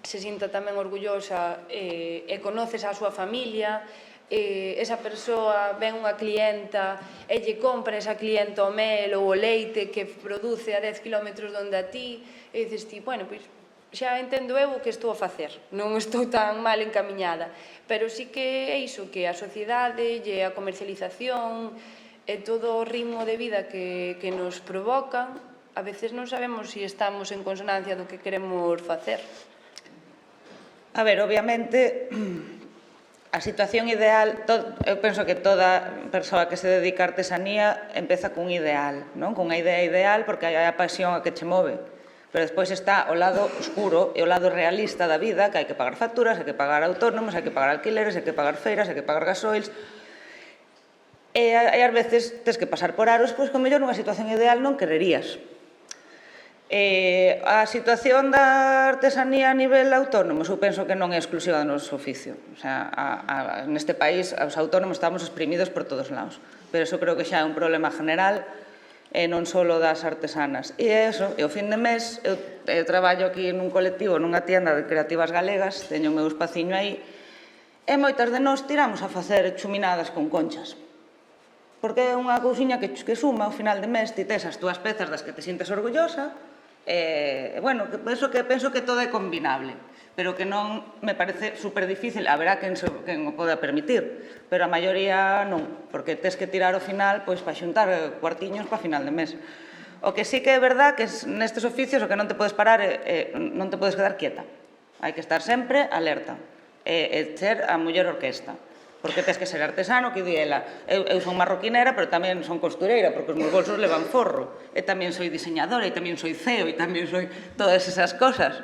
se sinta tamén orgullosa e conoces a súa familia, esa persoa ven unha clienta e lle compra esa clienta o mel ou o leite que produce a 10 km donde a ti, e dices ti, bueno, pois xa entendo eu o que estou a facer, non estou tan mal encamiñada, pero sí que é iso, que a sociedade e a comercialización e todo o ritmo de vida que nos provocan, a veces non sabemos se estamos en consonancia do que queremos facer. A ver, obviamente, a situación ideal, eu penso que toda persoa que se dedica a artesanía empeza cun ideal, non? Cunha idea ideal, porque hai a pasión a que che move. Pero despois está o lado oscuro e o lado realista da vida, que hai que pagar facturas, hai que pagar autónomos, hai que pagar alquileres, hai que pagar feiras, hai que pagar gasoils. E ás veces tens que pasar por aros, pois, que mellor nunha situación ideal non quererías. A situación da artesanía a nivel autónomo, eu penso que non é exclusiva do noso oficio. O sea, neste país, os autónomos estamos exprimidos por todos lados. Pero iso creo que xa é un problema general, e non só das artesanas. E eso, e o fin de mes, eu traballo aquí nun colectivo, nunha tienda de creativas galegas, teño o meu espaciño aí, e moitas de nós tiramos a facer chuminadas con conchas. Porque é unha cousiña que suma ao final de mes, ti tes as túas pezas das que te sintes orgullosa, bueno, penso que todo é combinable, pero que non me parece super difícil, haberá quen o poda permitir, pero a maioría non, porque tes que tirar ao final para xuntar cuartiños para final de mes. O que sí que é verdad que nestes oficios o que non te podes parar, non te podes quedar quieta, hai que estar sempre alerta, e ser a muller orquesta. Porque tens que ser artesano, que di ela, eu son marroquinera, pero tamén son costureira, porque os meus bolsos levan forro, e tamén soy diseñadora, e tamén soy CEO, e tamén soy todas esas cosas.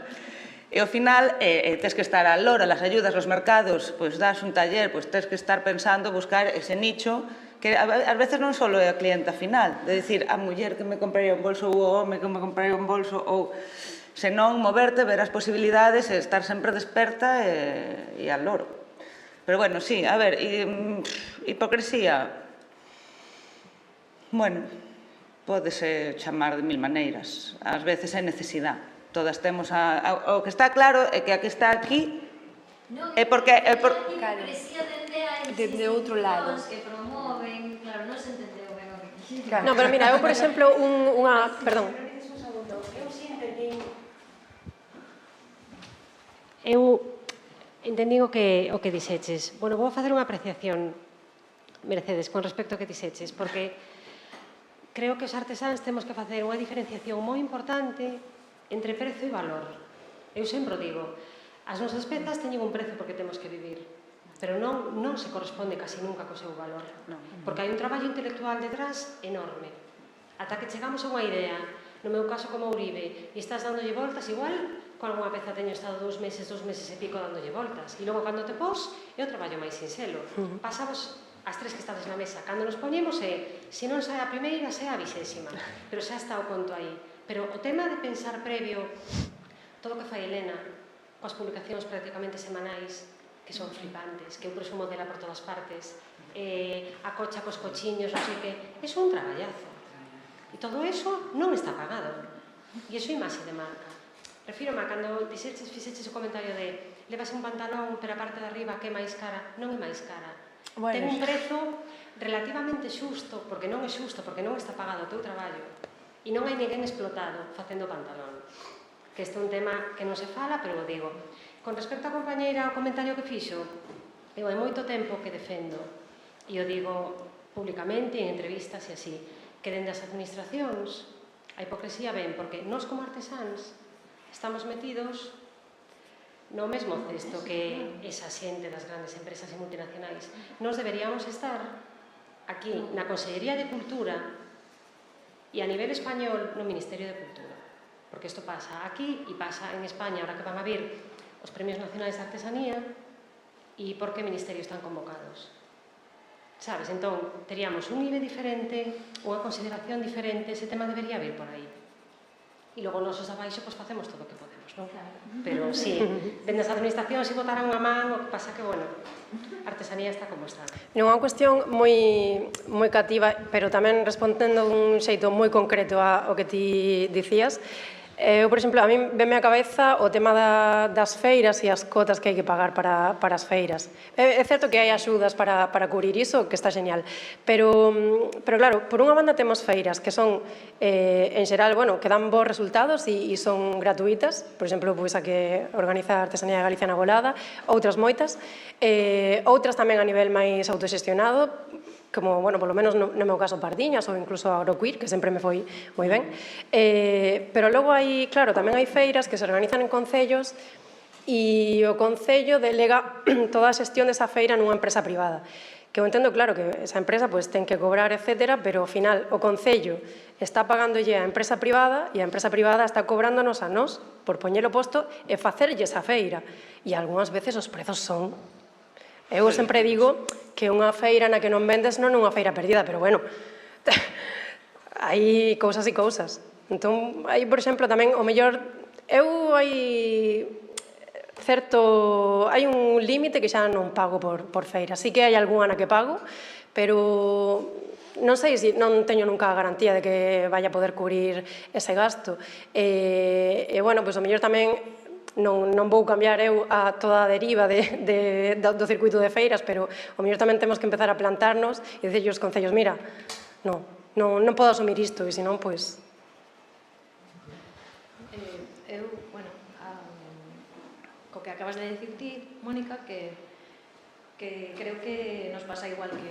E ao final, tens que estar a lora, las ayudas, los mercados, pois das un taller, pois tens que estar pensando, buscar ese nicho, que ás veces non só é a clienta final, de dicir, a muller que me compraría un bolso, ou o home que me compraría un bolso, ou senón moverte, ver as posibilidades, e estar sempre desperta e al loro. Pero bueno, sí, a ver, hipocresía, bueno, pódese chamar de mil maneiras. Ás veces é necesidade. todas temos o que está claro é que a que está aquí é porque Dende outro lado. Que promoven, claro, non se entendeu ben o que No, pero mira, eu, por exemplo, unha... Perdón. Eu entendín o que dixeches. Bueno, vou facer unha apreciación, Mercedes, con respecto ao que dixeches, porque creo que os artesáns temos que facer unha diferenciación moi importante entre prezo e valor. Eu sempre o digo, as nosas pezas teñen un prezo porque temos que vivir, pero non se corresponde casi nunca co seu valor. Porque hai un traballo intelectual detrás enorme. Ata que chegamos a unha idea, no meu caso como Uribe, e estás dándolle voltas, igual con algunha peza teño estado 2 meses e pico dándolle voltas. E logo cando te pos, é o traballo máis sinxelo. Pasamos as tres que estades na mesa. Cando nos poñemos se non sae a primeira, sae a 20ª. Pero xa está o conto aí. Pero o tema de pensar previo, todo o que fai Elena, coas publicacións prácticamente semanais, que son flipantes, que eu presumo dela por todas partes, a cocha cos cochiños, non sei que, é un traballazo. E todo eso non está pagado. E iso é imaxe de marca. Refírome a cando fixeches o comentario de levas un pantalón, pero a parte de arriba que é máis cara, non é máis cara. Ten un prezo relativamente xusto, porque non é xusto, porque non está pagado o teu traballo, e non hai ninguén explotado facendo pantalón. Que este é un tema que non se fala, pero o digo. Con respecto á compañeira, o comentario que fixo, eu hai moito tempo que defendo, e o digo públicamente en entrevistas e así, que dende as administracións a hipocresía ven, porque nós como artesáns estamos metidos no mesmo cesto que esa xente das grandes empresas e multinacionais. Nós deberíamos estar aquí na Consellería de Cultura e a nivel español no Ministerio de Cultura. Porque isto pasa aquí e pasa en España, ahora que van a vir os Premios Nacionais de Artesanía, e por que ministerios están convocados. Sabes, entón, teríamos un IBE diferente, unha consideración diferente, ese tema debería vir por aí. E logo nosos abaixo, pois facemos todo o que podemos, non? Pero, sí, dende as administracións se botaran unha man, o que pasa que, bueno, a artesanía está como está. Non é unha cuestión moi cativa, pero tamén respondendo dun xeito moi concreto ao que ti dicías. Eu, por exemplo, a mí veme a cabeza o tema das feiras e as cotas que hai que pagar para as feiras. É certo que hai axudas para cubrir iso, que está genial, pero claro, por unha banda temos feiras que son, en xeral, bueno, que dan bons resultados e son gratuitas, por exemplo, pois a que organiza a Artesanía de Galicia na Golada, outras moitas, outras tamén a nivel máis autoxestionado, como, bueno, polo menos no meu caso Pardiñas ou incluso Agroqueer, que sempre me foi moi ben. Pero logo hai, claro, tamén hai feiras que se organizan en concellos e o concello delega toda a xestión desa feira nunha empresa privada. Que eu entendo, claro, que esa empresa pues, ten que cobrar, etcétera, pero ao final o concello está pagándolle a empresa privada e a empresa privada está cobrándonos a nós por poñelo posto e facerlle esa feira. E algunhas veces os prezos son... Eu sempre digo que unha feira na que non vendes non é unha feira perdida, pero bueno, hai cousas e cousas. Entón, hai, por exemplo, tamén, o mellor, hai un límite que xa non pago por feira. Sí que hai algunha na que pago, pero non sei se non teño nunca a garantía de que vaya a poder cubrir ese gasto. E, bueno, pois o mellor tamén non vou cambiar eu a toda a deriva do circuito de feiras, pero o mellor tamén temos que empezar a plantarnos e dicirlle aos concellos, mira, non podo asumir isto, e senón, pois... Eu, bueno, co que acabas de dicir ti, Mónica, que creo que nos pasa igual que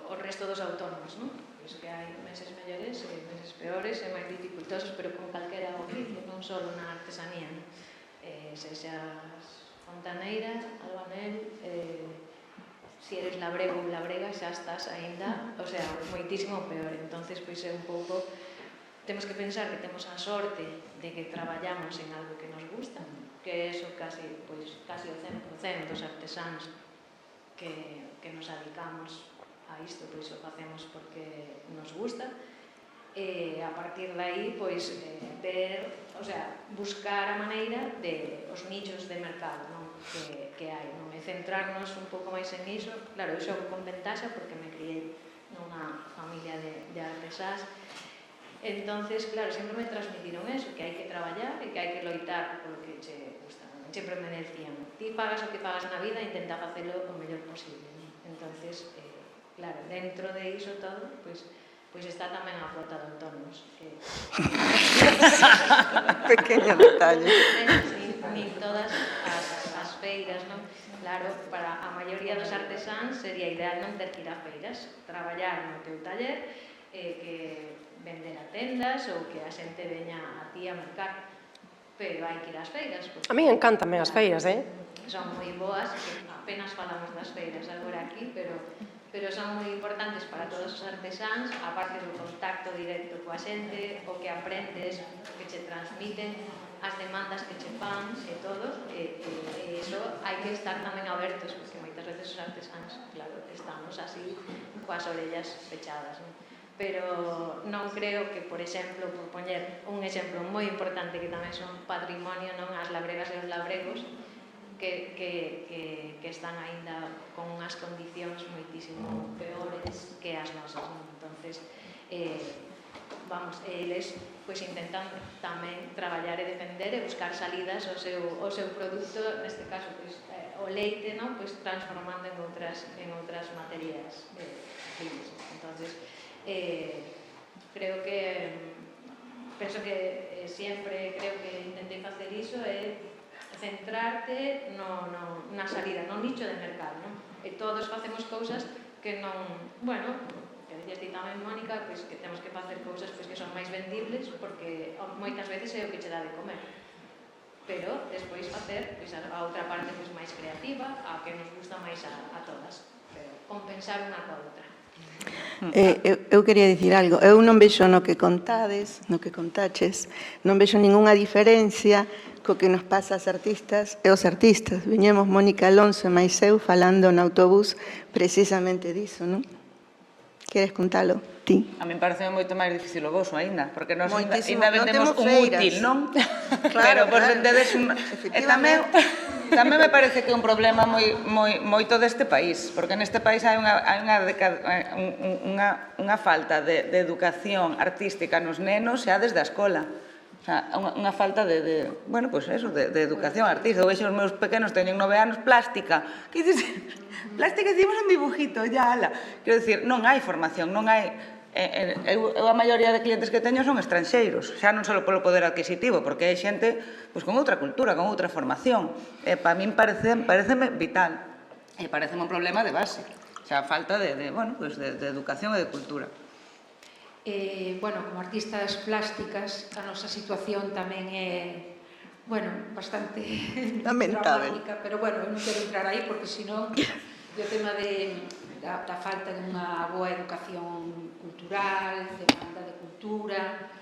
o resto dos autónomos, non? Pois que hai meses mellores e meses peores e máis dificultosos, pero con calquera oficio, non só na artesanía, non? Sexas fontaneira, albanel, si eres labrego ou labrega xa estás aínda, o sea, moitísimo peor. Entonces, pois é un pouco, temos que pensar que temos a sorte de que traballamos en algo que nos gusta, que eso casi o 100% dos artesáns que nos dedicamos a isto, pois o facemos porque nos gusta. E a partir de aí, pois, ver, o sea, buscar a maneira de os nichos de mercado, non? Que hai, non? E centrarnos un pouco máis en iso. Claro, eu xogo con ventaxa porque me criei nunha familia de artesás, Entonces, claro, sempre me transmitiron eso, que hai que traballar e que hai que loitar polo que che gusta. Sempre me decían, ti pagas o que pagas na vida e intenta facelo o mellor posible. Entonces, claro, dentro de iso todo, pois está tamén a cuota de autónomos. Pequeño detalle. Nin todas as feiras, non? Claro, para a maioría dos artesáns sería ideal non ter que ir a feiras, traballar no teu taller, que vender a tendas ou que a xente veña a ti a mercar, pero hai que ir ás feiras. A min encantanme as feiras, Son moi boas, que apenas falamos das feiras agora aquí, pero son moi importantes para todos os artesáns, aparte do contacto directo coa xente, o que aprendes, o que che transmiten, as demandas que che fan e todo, e iso hai que estar tamén abertos, porque moitas veces os artesáns, claro, estamos así coas orellas pechadas, non? Pero non creo que, por exemplo, por poñer un exemplo moi importante que tamén son patrimonio, non, as labregas e os labregos, que están aínda con unhas condicións moitísimo peores que as nosas, non? Entonces, eles pois intentan tamén traballar e defender e buscar salidas ao seu produto, neste caso, pois, o leite, non? Pois transformando en outras materias finas. Entonces, creo que penso que sempre creo que intentei facer iso é centrarte na salida, no nicho de mercado, non? E todos facemos cousas que non, bueno, que decías ti tamén, Mónica, pois que temos que facer cousas pois que son máis vendibles porque moitas veces é o que che dá de comer. Pero despois facer pois a outra parte pois máis creativa, a que nos gusta máis a todas, pero compensar unha coa outra. Eu quería dicir algo. Eu non vexo no que contades, no que contaches, non vexo ningunha diferencia co que nos pasa ás artistas e aos artistas. Viñemos Mónica Alonso e máis eu falando no autobús precisamente diso, non? Queres contalo? Ti. A min parece moito máis difícil o voso aínda, porque nós Moitísimo. aínda vendemos un útil, non? Claro, pero vos vendedes un... E tamén me parece que é un problema moito deste país, porque neste país hai unha falta de educación artística nos nenos xa desde a escola. O sea, unha falta de educación artística. Eu vexo os meus pequenos, teñen 9 anos, plástica. Que dices? Plástica, dicimos un dibujito, ya, ala. Quero dicir, non hai formación, non hai... Eu a maioría de clientes que teño son estranxeiros, xa non só polo poder adquisitivo, porque hai xente con outra cultura, con outra formación. Para min pareceme vital, e pareceme un problema de base, xa falta de educación e de cultura. Bueno, como artistas plásticas, a nosa situación tamén é, bastante dramática, pero eu non quero entrar aí porque senón o tema da falta de unha boa educación cultural, demanda de cultura,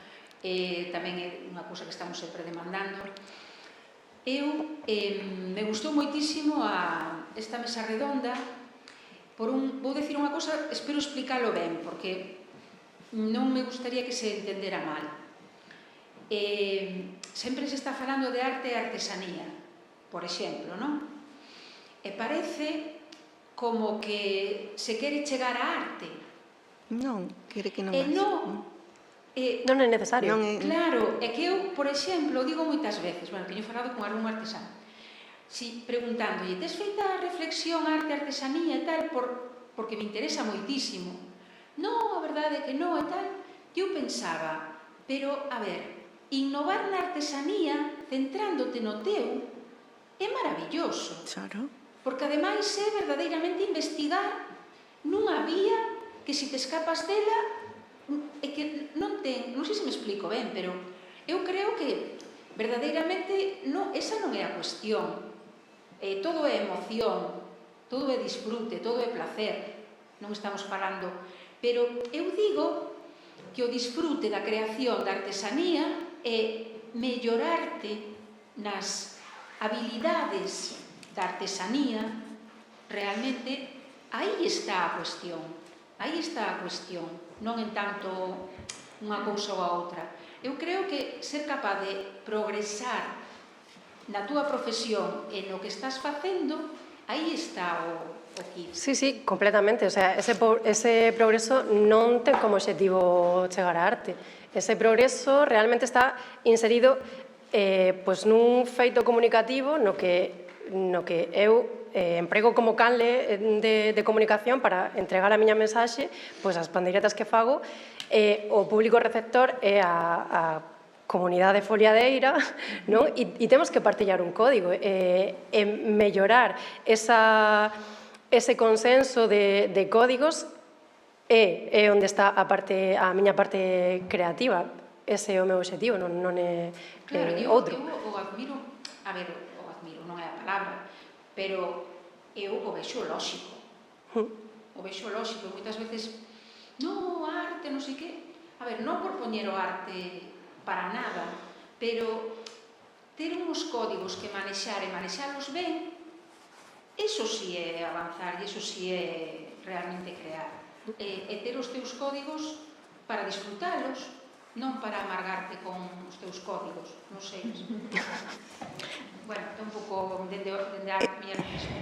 tamén é unha cousa que estamos sempre demandando. Me gustou moitísimo esta mesa redonda, vou dicir unha cousa, espero explicalo ben, porque non me gustaría que se entendera mal. Sempre se está falando de arte e artesanía, por exemplo, non? E parece como que se quere chegar á arte. Non, quere que non. Non é necesario. Claro, é que eu, por exemplo, digo moitas veces, teño falado con algún artesán, preguntándolle, tes feita reflexión arte-artesanía e tal, porque me interesa moitísimo. Non, a verdade é que non e tal. Eu pensaba, pero, a ver, innovar na artesanía, centrándote no teu, é maravilloso. Claro. Porque, ademais, é verdadeiramente investigar nunha vía que, se te escapas dela, é que non sei se me explico ben, pero eu creo que, verdadeiramente, esa non é a cuestión. Todo é emoción, todo é disfrute, todo é placer. Non estamos falando... Pero eu digo que o disfrute da creación da artesanía é mellorarte nas habilidades da artesanía, realmente, aí está a cuestión. Aí está a cuestión, non en tanto unha cousa ou a outra. Eu creo que ser capaz de progresar na túa profesión e no que estás facendo, aí está o kit. Sí, completamente. O sea, ese progreso non ten como objetivo chegar á arte. Ese progreso realmente está inserido nun feito comunicativo no que eu emprego como canle de comunicación para entregar a miña mensaxe, as pandeiretas que fago, o público receptor é a comunidade foliadeira, e temos que partillar un código e mellorar ese consenso de códigos é onde está a miña parte creativa. Ese é o meu objetivo, non é outro. Eu o admiro, non é a palabra, pero eu o vexo lóxico. O vexo lóxico, e moitas veces, non, arte, non sei que. A ver, non por poñer o arte para nada, pero ter uns códigos que manexar e manexarlos ben, eso sí é avanzar e eso sí é realmente crear. E ter os teus códigos para disfrutalos, non para amargarte con os teus códigos, non sei. Bueno, é un pouco dende a miña reflexión.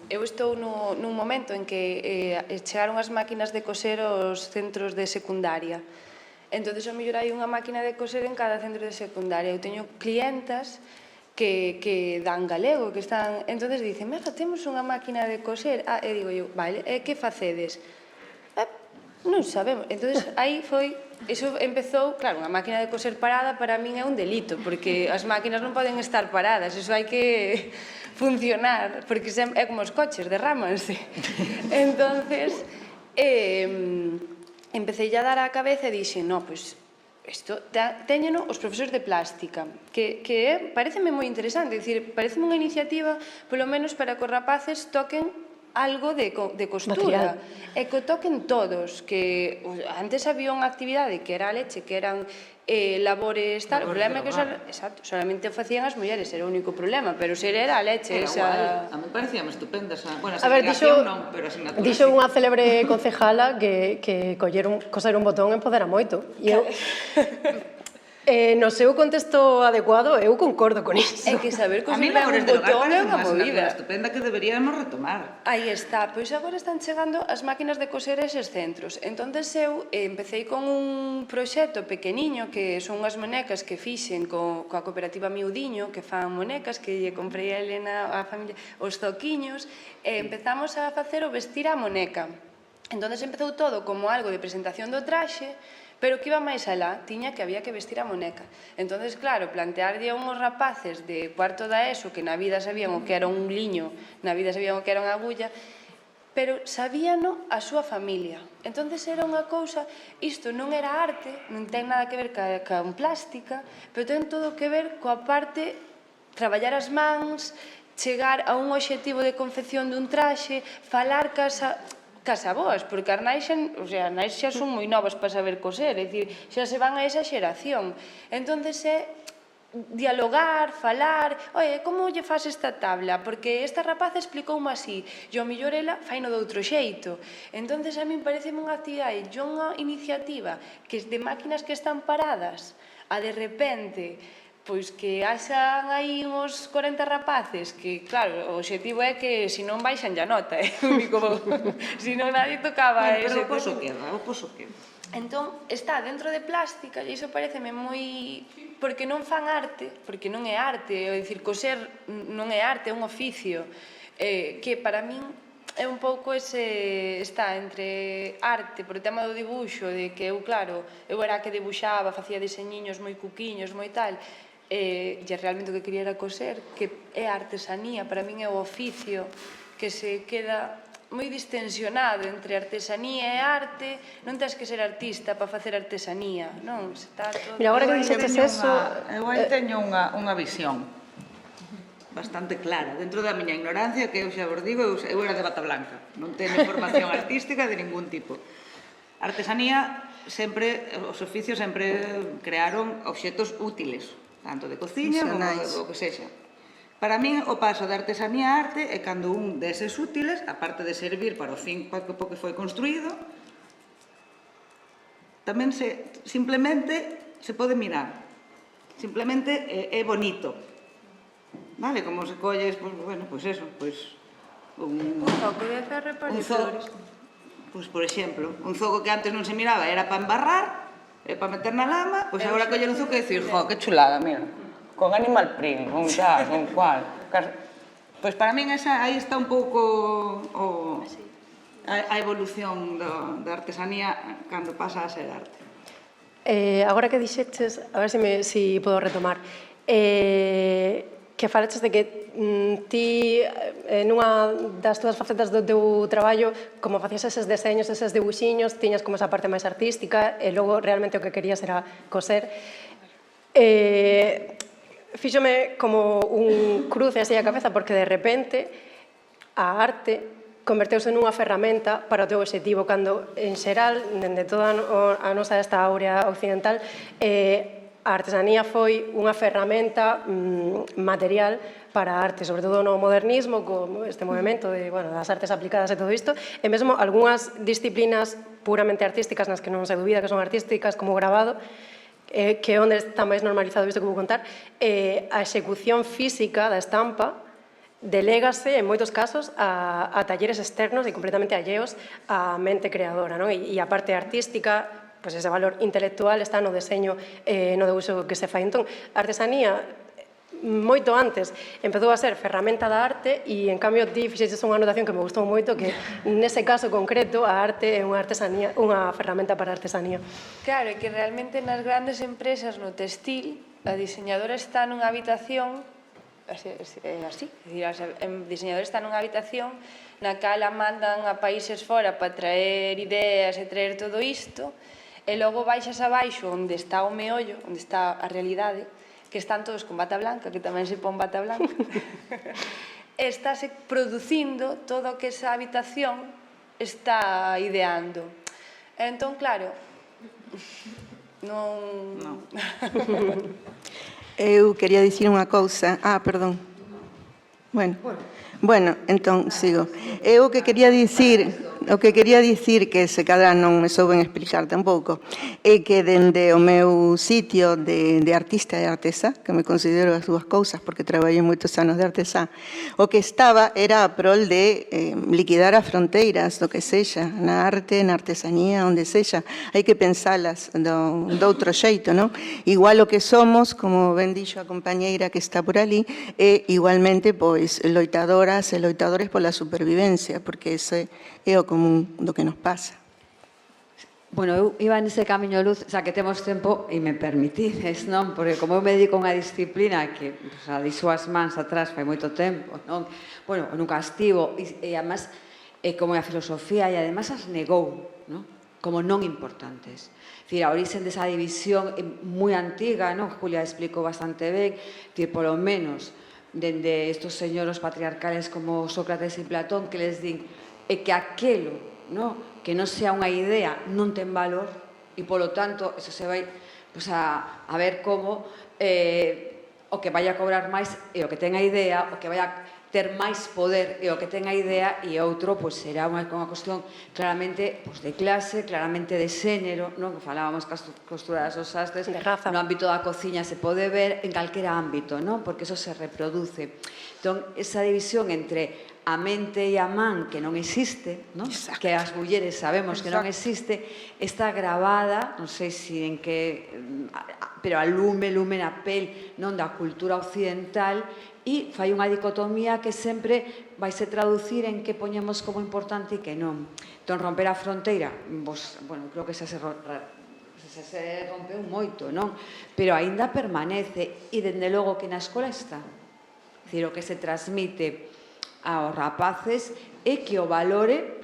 Eu estou nun momento en que chegaron as máquinas de coser aos centros de secundaria. Entón, ao mellor hai unha máquina de coser en cada centro de secundaria. Eu teño clientas que dan galego, que están... Entón, dicen, temos unha máquina de coser. E digo eu, vale, e que facedes? Non sabemos. Entón, aí foi... Iso empezou, claro, unha máquina de coser parada para min é un delito, porque as máquinas non poden estar paradas, iso hai que funcionar, porque é como os coches, derrámanse. Entón, empecé a dar a cabeza e dixen, no, pois, isto téñeno os profesores de plástica, que pareceme moi interesante, dicir, pareceme unha iniciativa, polo menos para que os rapaces toquen algo de costura, e que o toquen todos, que antes había unha actividade que era a leche, que eran labores tal, o problema é que solamente facían as mulleres, era o único problema, pero ser era a leche. A mí parecíame estupenda esa segregación, non, pero a asignatura. Dixo unha célebre concejala que coser un botón empodera moito, e eu... No seu contexto adecuado, eu concordo con iso. É que saber coser ben un botón é unha movida. Estupenda que deberíamos retomar. Aí está, pois agora están chegando as máquinas de coser a eses centros. Entón, eu empecé con un proxecto pequeniño que son unhas monecas que fixen coa cooperativa Miudiño, que fan monecas, que lle comprei a Elena, a familia, os zoquiños, e empezamos a facer o vestir a moneca. Entón, empezou todo como algo de presentación do traxe, pero que iba máis alá, tiña que había que vestir a moneca. Entón, claro, plantearlle a unhos rapaces de cuarto da ESO que na vida sabían o que era un liño, na vida sabían o que era unha agulla, pero sabíano a súa familia. Entón, era unha cousa, isto non era arte, non ten nada que ver ca plástica, pero ten todo que ver coa parte, traballar as mans, chegar a un obxectivo de confección dun traxe, falar casa boas, porque as nais xa son moi novas para saber coser, é dicir, xa se van a esa xeración. Entón, é dialogar, falar, oye, como lle faz esta tabla? Porque esta rapaza explicoume así, e ao mellor ela faino de outro xeito. Entón, a min pareceme unha actividade, unha iniciativa que de máquinas que están paradas, a de repente... pois que haxan aí uns 40 rapaces que, claro, o objetivo é que se non baixan ya nota, se non nadie tocaba ese... Pero o poso queda. Entón, está dentro de plástica e iso pareceme moi... porque non fan arte, porque non é arte, é dicir, coser non é arte, é un oficio, que para min é un pouco ese... está entre arte, por o tema do dibuixo, de que eu, claro, eu era a que dibuixaba, facía diseñiños moi cuquiños, moi tal, e realmente o que quería era coser, que é artesanía, para min é o oficio que se queda moi distensionado entre artesanía e arte. Non tens que ser artista para facer artesanía, non? Mira, agora que dixetes eso... Eu aí teño unha visión bastante clara, dentro da miña ignorancia, que eu xa vos digo, eu era de bata blanca, non teño formación artística de ningún tipo. Artesanía, os oficios sempre crearon obxetos útiles, tanto de cociña como o que sexa. Para min, o paso de artesanía a arte é cando un deses útiles, aparte de servir para o fin para que foi construído, tamén simplemente se pode mirar. Simplemente é bonito. Vale, como se colles, bueno, pois eso, pois... Un foco de ferro para flores. Pois, por exemplo, un zoco que antes non se miraba era para embarrar, para meter na lama, pois agora coller un zoco e dicir, jo, que chulada, mira, con animal print, con tal, con cual. Pois para min aí está un pouco a evolución da artesanía cando pasa a ser arte. Agora que dixeches, a ver se podo retomar, que falaches de que ti, nunha das túas facetas do teu traballo, como facías eses deseños, eses dibuxiños, tiñas como esa parte máis artística e logo realmente o que querías era coser. Fíxome como un cruce así a cabeza porque de repente a arte converteuse nunha ferramenta para o teu obxectivo, cando en xeral, dende toda a nosa esta áurea occidental, a artesanía foi unha ferramenta material para a arte, sobre todo no modernismo, con este movimento das artes aplicadas e todo isto, e mesmo algunhas disciplinas puramente artísticas, nas que non se dubida que son artísticas, como o grabado, que é onde está máis normalizado isto que vou contar, a execución física da estampa delégase, en moitos casos, a talleres externos e completamente alleos á mente creadora, non? E a parte artística, pois ese valor intelectual está no deseño, no de uso que se fai. Entón, a artesanía, moito antes, empezou a ser ferramenta da arte e, en cambio, ti fixeches unha anotación que me gustou moito, que nese caso concreto a arte é unha ferramenta para a artesanía. Claro, é que realmente nas grandes empresas no textil a diseñadora está nunha habitación así, o diseñador está nunha habitación na cal a mandan a países fora para traer ideas e traer todo isto e logo baixas abaixo onde está o meollo, onde está a realidade, que están todos con bata blanca, que tamén se pon bata blanca, estáse producindo todo o que esa habitación está ideando. Entón, claro, non... Eu quería dicir unha cousa. Perdón. Bueno, entón, sigo. Eu o que quería dicir, que se cadra non me souben explicar tampouco, é que dende o meu sitio de artista e artesá, que me considero as dúas cousas, porque traballei moitos anos de artesá, o que estaba era a prol de liquidar as fronteiras do que sexa, na arte, na artesanía, onde sexa. Hai que pensalas do outro xeito, non? Igual o que somos, como ben dixo a compañeira que está por ali, é igualmente, pois, loitadoras e loitadores pola supervivencia, porque ese é o común do que nos pasa. Bueno, eu iba nese camiño de luz, xa que temos tempo, e me permitides, non? Porque como eu me dedico a unha disciplina que xa dixo as mans atrás fai moito tempo, non? Bueno, nunca estivo, e además, como é a filosofía, e además as negou, non? Como non importantes. Dicir, a origen desa división é moi antiga, non? Julia explicou bastante ben, dicir, polo menos, dende estos señoros patriarcales como Sócrates e Platón, que les din que aquelo, que non sea unha idea, non ten valor, e polo tanto, eso se vai a ver como o que vai a cobrar máis é o que ten a idea, o que vai a ter máis poder e o que ten a idea, e outro será unha cuestión claramente de clase, claramente de xénero, que falábamos costuras dos sastres, no ámbito da cociña se pode ver en calquera ámbito, porque eso se reproduce. Entón, esa división entre a mente e a man, que non existe, que as mulleres sabemos que non existe, está grabada, non sei se en que, pero a lume na pel da cultura occidental, e fai unha dicotomía que sempre vai se traducir en que poñemos como importante e que non. Entón, romper a fronteira, creo que xa se rompeu moito, non? Pero aínda permanece, e dende logo que na escola está. Dicir, o que se transmite aos rapaces é que o valore,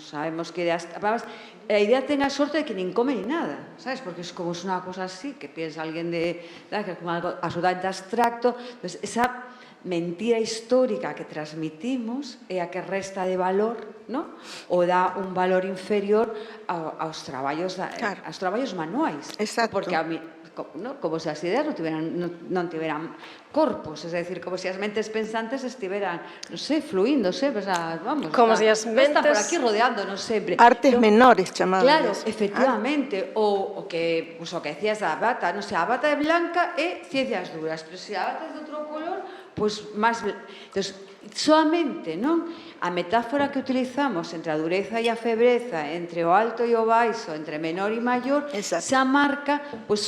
sabemos que a idea ten a sorte de que nin come ni nada, sabes? Porque é como unha cosa así, que piensa alguén que é como algo absolutamente abstracto. Esa mentira histórica que transmitimos é a que resta de valor, ou dá un valor inferior aos traballos manuais. Porque como se as ideas non tiveran corpos, es decir, como se as mentes pensantes estiveran, non sei, fluíndose, vamos, como se as mentes están por aquí rodeándonos sempre. Artes menores chamadas. Claro, efectivamente, o que decías da bata, non sei, a bata é blanca é ciencias duras, pero se a bata é de outro color, pois máis... Entón, soamente, non? A metáfora que utilizamos entre a dureza e a febreza, entre o alto e o baixo, entre menor e maior, xa marca, pois,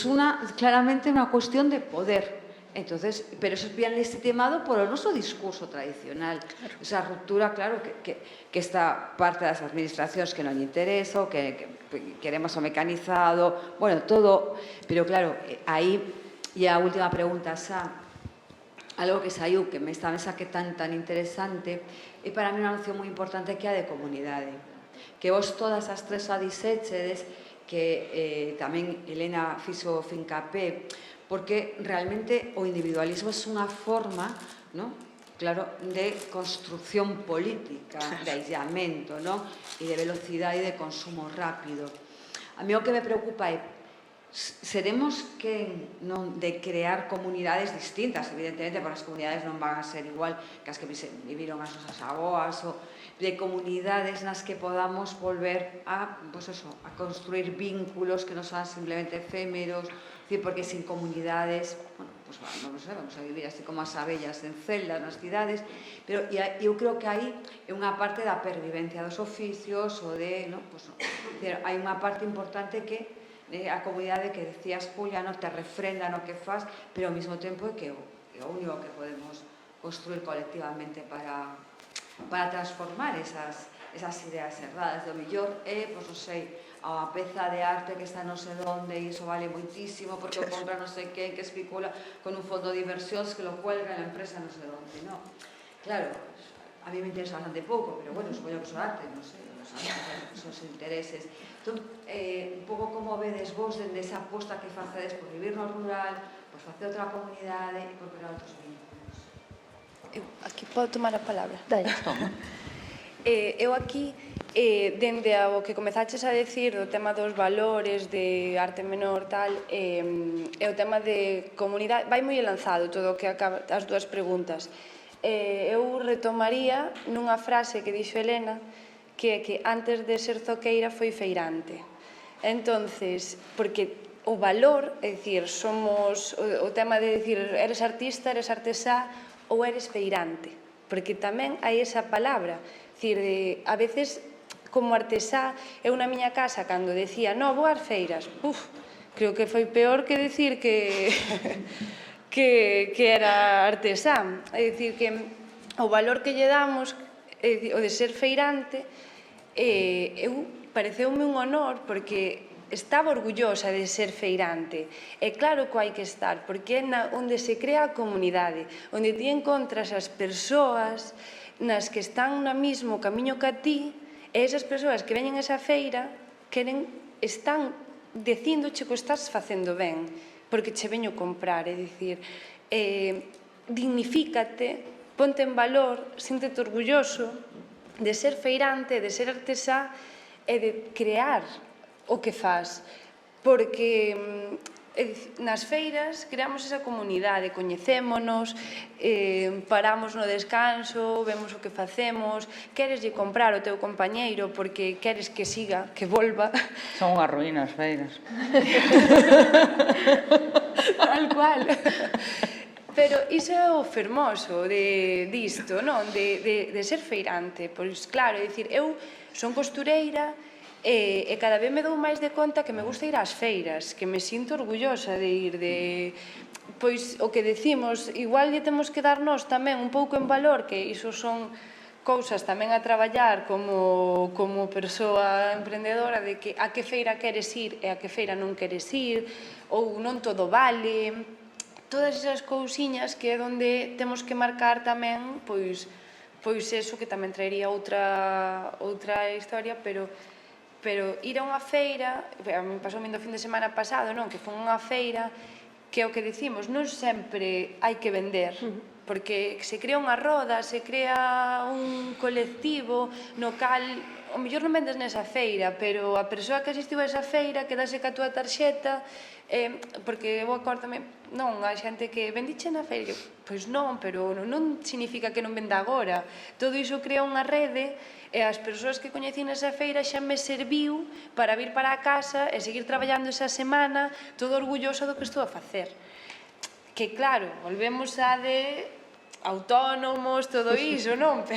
claramente unha cuestión de poder. Entonces, pero eso es bien legitimado por o noso discurso tradicional. Esa ruptura, claro, que esta parte das administracións que non lle interesa, que queremos o mecanizado, bueno, todo, pero claro, aí, e a última pregunta xa, algo que saiu, que esta mesa que tan interesante, é para mí unha noción moi importante que é a de comunidade. Que vos todas as tres a dixéchedes, que tamén Elena fixo fincapé, porque realmente o individualismo é unha forma, non? Claro, de construcción política, de aislamento, non? E de velocidade e de consumo rápido. A mí o que me preocupa é seremos quen de crear comunidades distintas, evidentemente, porque as comunidades non van a ser igual que as que viviron as nosas aboas, ou de comunidades nas que podamos volver a construir vínculos que non son simplemente efémeros, porque sin comunidades, bueno, pues vamos a vivir así como as abellas en celdas nas cidades, pero eu creo que aí é unha parte da pervivencia dos oficios, ou de, hai unha parte importante que a comunidade que decías, Julia, te refrenda no que faz, pero ao mesmo tempo é que é o único que podemos construir colectivamente para transformar esas ideas erradas. Do mellor é, pois non sei, a peza de arte que está non sei onde e iso vale moitísimo porque o compra non sei quen que especula con un fondo de inversións que lo cuelga en la empresa non sei onde, non? Claro, a mí me interesa bastante pouco, pero bueno, supoño que o arte, non sei, os intereses. Entón, un pouco como vedes vos dende esa aposta que facedes por vivir no rural, por facer outra comunidade e por crear outros vínculos. Aquí podo tomar a palabra? Dalle, toma. Eu aquí, dende o que comezaches a decir do tema dos valores, de arte menor, tal, é o tema de comunidade, vai moi lanzado todo o que acaba, as dúas preguntas. Eu retomaría nunha frase que dixo Elena, que é que antes de ser zoqueira foi feirante. Entonces, porque o valor, é dicir, somos o tema de dicir eres artista, eres artesá ou eres feirante, porque tamén hai esa palabra, dicir, a veces como artesá, eu na miña casa cando decía, no, vou ás feiras, creo que foi peor que decir que era artesán. É dicir, que o valor que lle damos, o de ser feirante, pareceume un honor porque estaba orgullosa de ser feirante. E claro que hai que estar, porque é onde se crea a comunidade, onde ti encontras as persoas nas que están no mesmo camiño que a ti, e esas persoas que veñen a esa feira están dicíndoche que o estás facendo ben, porque che veño comprar, é dicir, dignifícate, ponte en valor, síntete orgulloso de ser feirante, de ser artesá e de crear o que faz, porque nas feiras creamos esa comunidade, coñecémonos, paramos no descanso, vemos o que facemos, quereslle comprar o teu compañeiro porque queres que siga, que volva. Son unha ruína as feiras. Tal cual. Pero iso é o fermoso disto, non? De ser feirante. Pois claro, é dicir, eu son costureira e cada vez me dou máis de conta que me gusta ir ás feiras, que me sinto orgullosa de ir, pois o que decimos, igual lle temos que darnos tamén un pouco en valor, que iso son cousas tamén a traballar como persoa emprendedora, de que a que feira queres ir e a que feira non queres ir, ou non todo vale, todas esas cousiñas que é onde temos que marcar tamén, pois eso que tamén traería outra historia, pero ir a unha feira, a mí pasou o fin de semana pasado, non, que foi unha feira que é o que dicimos, non sempre hai que vender, porque se crea unha roda, se crea un colectivo no cal o mellor non vendes nesa feira, pero a persoa que asistiu a esa feira quedase ca túa tarxeta, porque eu acórdame, non, a xente que vendiche na feira, pois non, pero non significa que non venda agora. Todo iso crea unha rede e as persoas que coñecín nesa feira xa me serviu para vir para a casa e seguir traballando esa semana todo orgullosa do que estou a facer. Que claro, volvemos a autónomos, todo iso, non?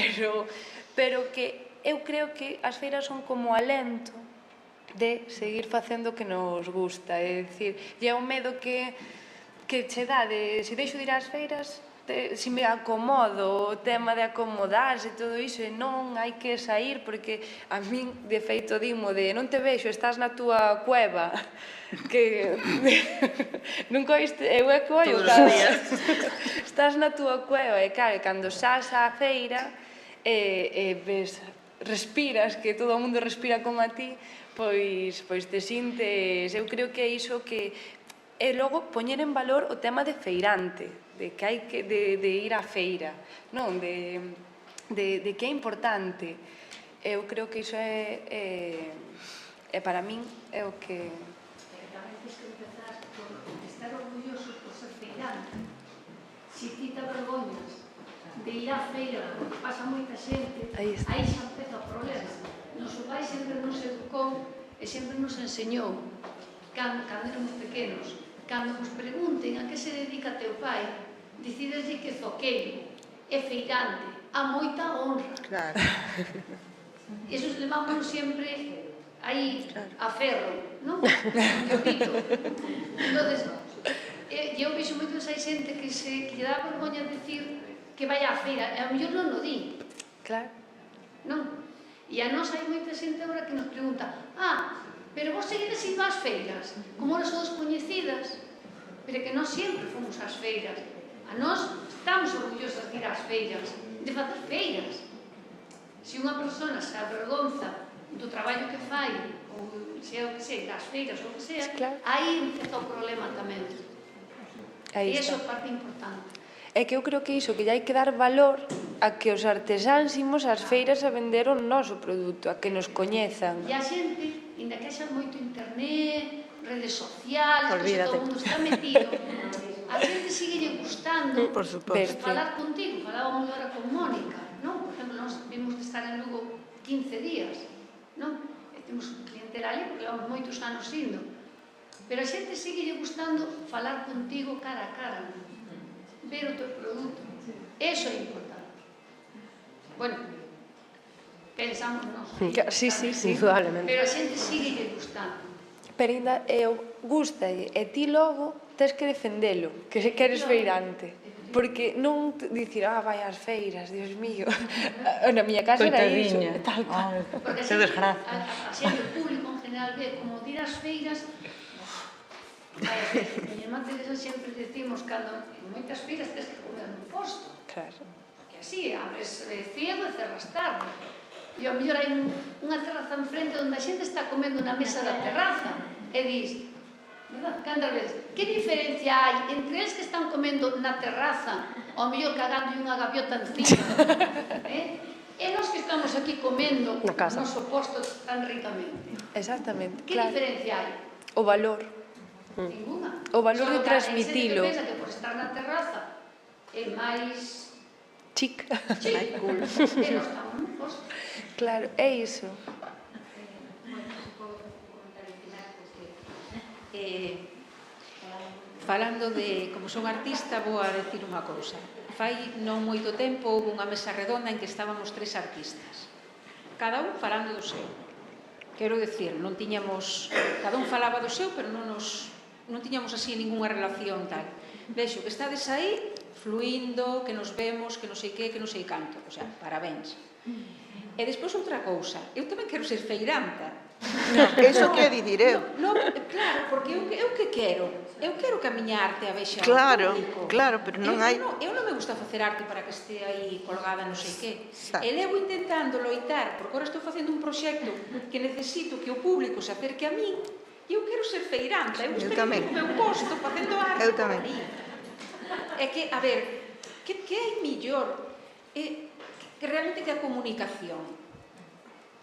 Pero que eu creo que as feiras son como alento de seguir facendo o que nos gusta, é dicir, e é un medo que che dá de, se deixo de ir ás feiras, se me acomodo, o tema de acomodarse, todo iso, e non hai que sair, porque a min, de feito, dimo de non te vexo, estás na túa cueva, que nunca oíste, eu é que ollo cada día, estás na túa cueva, e claro, cando xas á feira, e ves, respiras, que todo o mundo respira como a ti, pois te sintes, eu creo que é iso que, e logo poñer en valor o tema de feirante, de que hai que de ir á feira, non, de que é importante. Eu creo que iso é para min é o que... Tamén tens que empezar por estar orgulloso por ser feirante. Se ti te vergoñas de ir á feira porque pasa moita xente, aí xa empeza o problema. Noso pai sempre nos educou e sempre nos enseñou, cando éramos pequenos, cando nos pregunten a que se dedica teu pai, dicideslle que zoqueiro, é feirante, a moita honra. Claro. Esos levámonos sempre aí a ferro, non? Que o pito. Entón, eu vexo moito esa xente que lle dá vergoña decir que vai á feira, e ao mellor non o di. Claro. Non? E a nós hai moita xente agora que nos pregunta: pero vos seguides indo ás feiras, como ahora sodes coñecidas, pero que nós sempre fomos ás feiras. A nós estamos orgullosas de ir ás feiras, de facer feiras. Se unha persona se avergonza do traballo que fai, ou sea o que sea, das feiras ou o que sea, aí empeza o problema tamén. E iso é parte importante. É que eu creo que iso, que hai que dar valor a que os artesáns imos ás feiras a vender o noso produto, a que nos coñezan. E a xente, inda que xa moito internet, redes sociales, que todo o mundo está metido, a xente sigue gustando falar contigo. Falábamos agora con Mónica, non? Por exemplo, nós vimos de estar en Lugo 15 días, non? E temos clientela ali porque levamos moitos anos indo. Pero a xente sigue gustando falar contigo cara a cara, ver o teu produto. Eso é importante. Bueno, pensamos nós. Sí, indudablemente. Pero a xente sigue gustando. Pero ainda gusta e ti logo tens que defendelo, que se queres feirante. Porque non dicir, vai ás feiras, Dios mío. Na miña casa era iso. Tal cual. Porque a xente, o público en general ve como ir ás feiras. Miña irmá Teresa sempre decimos, cando en moitas feiras tens que comer no posto. Claro. Porque así, abres ciego e cerras tarde. E ao mellor hai unha terraza enfrente onde a xente está comendo na mesa da terraza. E dis, cantas veces, que diferencia hai entre eles que están comendo na terraza, ao mellor cagando unha gaviota encima, e nós que estamos aquí comendo no noso posto tan ricamente? Exactamente, que diferencia hai? O valor. Ninguna. O valor de transmitilo. Xente que pensa que por estar na terraza é máis chic. E nós estamos no posto. Claro, é iso. Falando de como son artista, vou a decir unha cousa. Fai non moito tempo houve unha mesa redonda en que estábamos 3 artistas, cada un falando do seu. Quero decir, non tiñamos, cada un falaba do seu, pero non tiñamos así ninguna relación tal. Vexo que estades aí fluindo, que nos vemos, que non sei que non sei canto, o sea, parabéns. E despois outra cousa, eu tamén quero ser feiranta. Eso que dicir eu. Claro, porque eu que quero? Eu quero que a miña arte a vexa Claro, público. claro, pero non hai... Eu non me gusta facer arte para que este aí colgada non sei que. E levo intentando loitar, porque agora estou facendo un proxecto que necesito que o público se acerque a min, e eu quero ser feiranta, eu estou no meu posto facendo arte. Eu tamén. É que, a ver, que hai millor? Que realmente que a comunicación.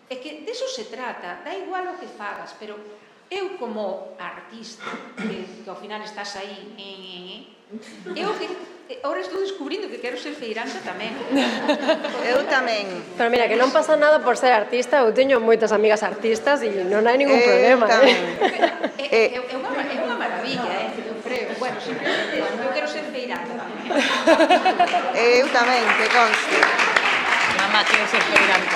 É que deso se trata, dá igual o que fagas, pero eu como artista, que ao final estás aí, eu que agora estou descubrindo que quero ser feiranta tamén. Eu tamén. Pero mira, que non pasa nada por ser artista, eu teño moitas amigas artistas e non hai ningún problema. Tamén. É unha maravilla, eu creo. Bueno, simplemente eu quero ser feirante. Eu tamén, que conste. Mamá quero ser feirante.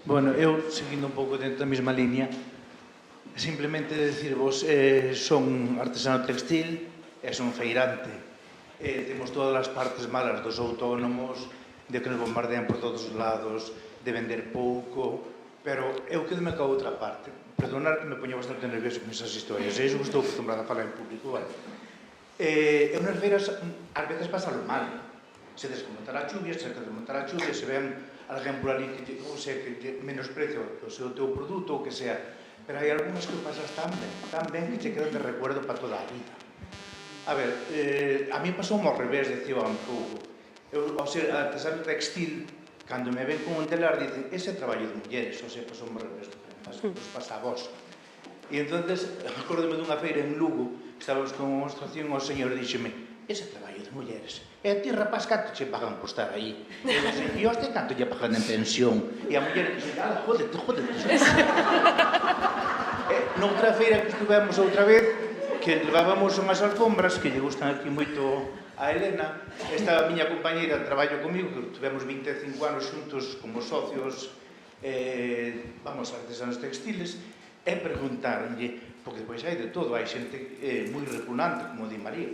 Bueno, eu, seguindo un pouco dentro da mesma línea, simplemente decirvos, son artesano textil e son feirante. Temos todas as partes malas dos autónomos, de que nos bombardean por todos os lados, de vender pouco, pero eu quedome ca outra parte. Perdonar que me poño bastante nervioso con esas historias, e iso estou acostumbrado a falar en público, vale? Eu nas feiras, ás veces pasalo mal. Se descontar a chuvia, se descontar a chuvia, se ven alguén por ali que menosprecio o seu teu produto, ou que sea. Pero hai algunhas que pasas tan ben, que te quedan de recuerdo para toda a vida. A ver, a mí pasou ao revés, decía un pouco. Eu, ao ser artesano textil, cando me ven con un telar, dicen, ese traballo de mulleres, ou sea, pasou ao revés, pasa a vos. E entonces, acordome dunha feira en Lugo, que estábamos con unha demostración, o señor díxeme, ese traballo de mulleres. E a ti, rapaz, canto che pagan por estar aí? E hoste, canto lle pagan en pensión? E a muller dixe, jódete. Noutra feira que estuvemos outra vez, que levábamos unhas alfombras que lle gustan aquí moito a Elena, esta miña compañeira de traballo comigo, que tivemos 25 anos xuntos como socios, artesanos textiles, e preguntaronlle, porque depois hai de todo, hai xente moi repugnante, como di María.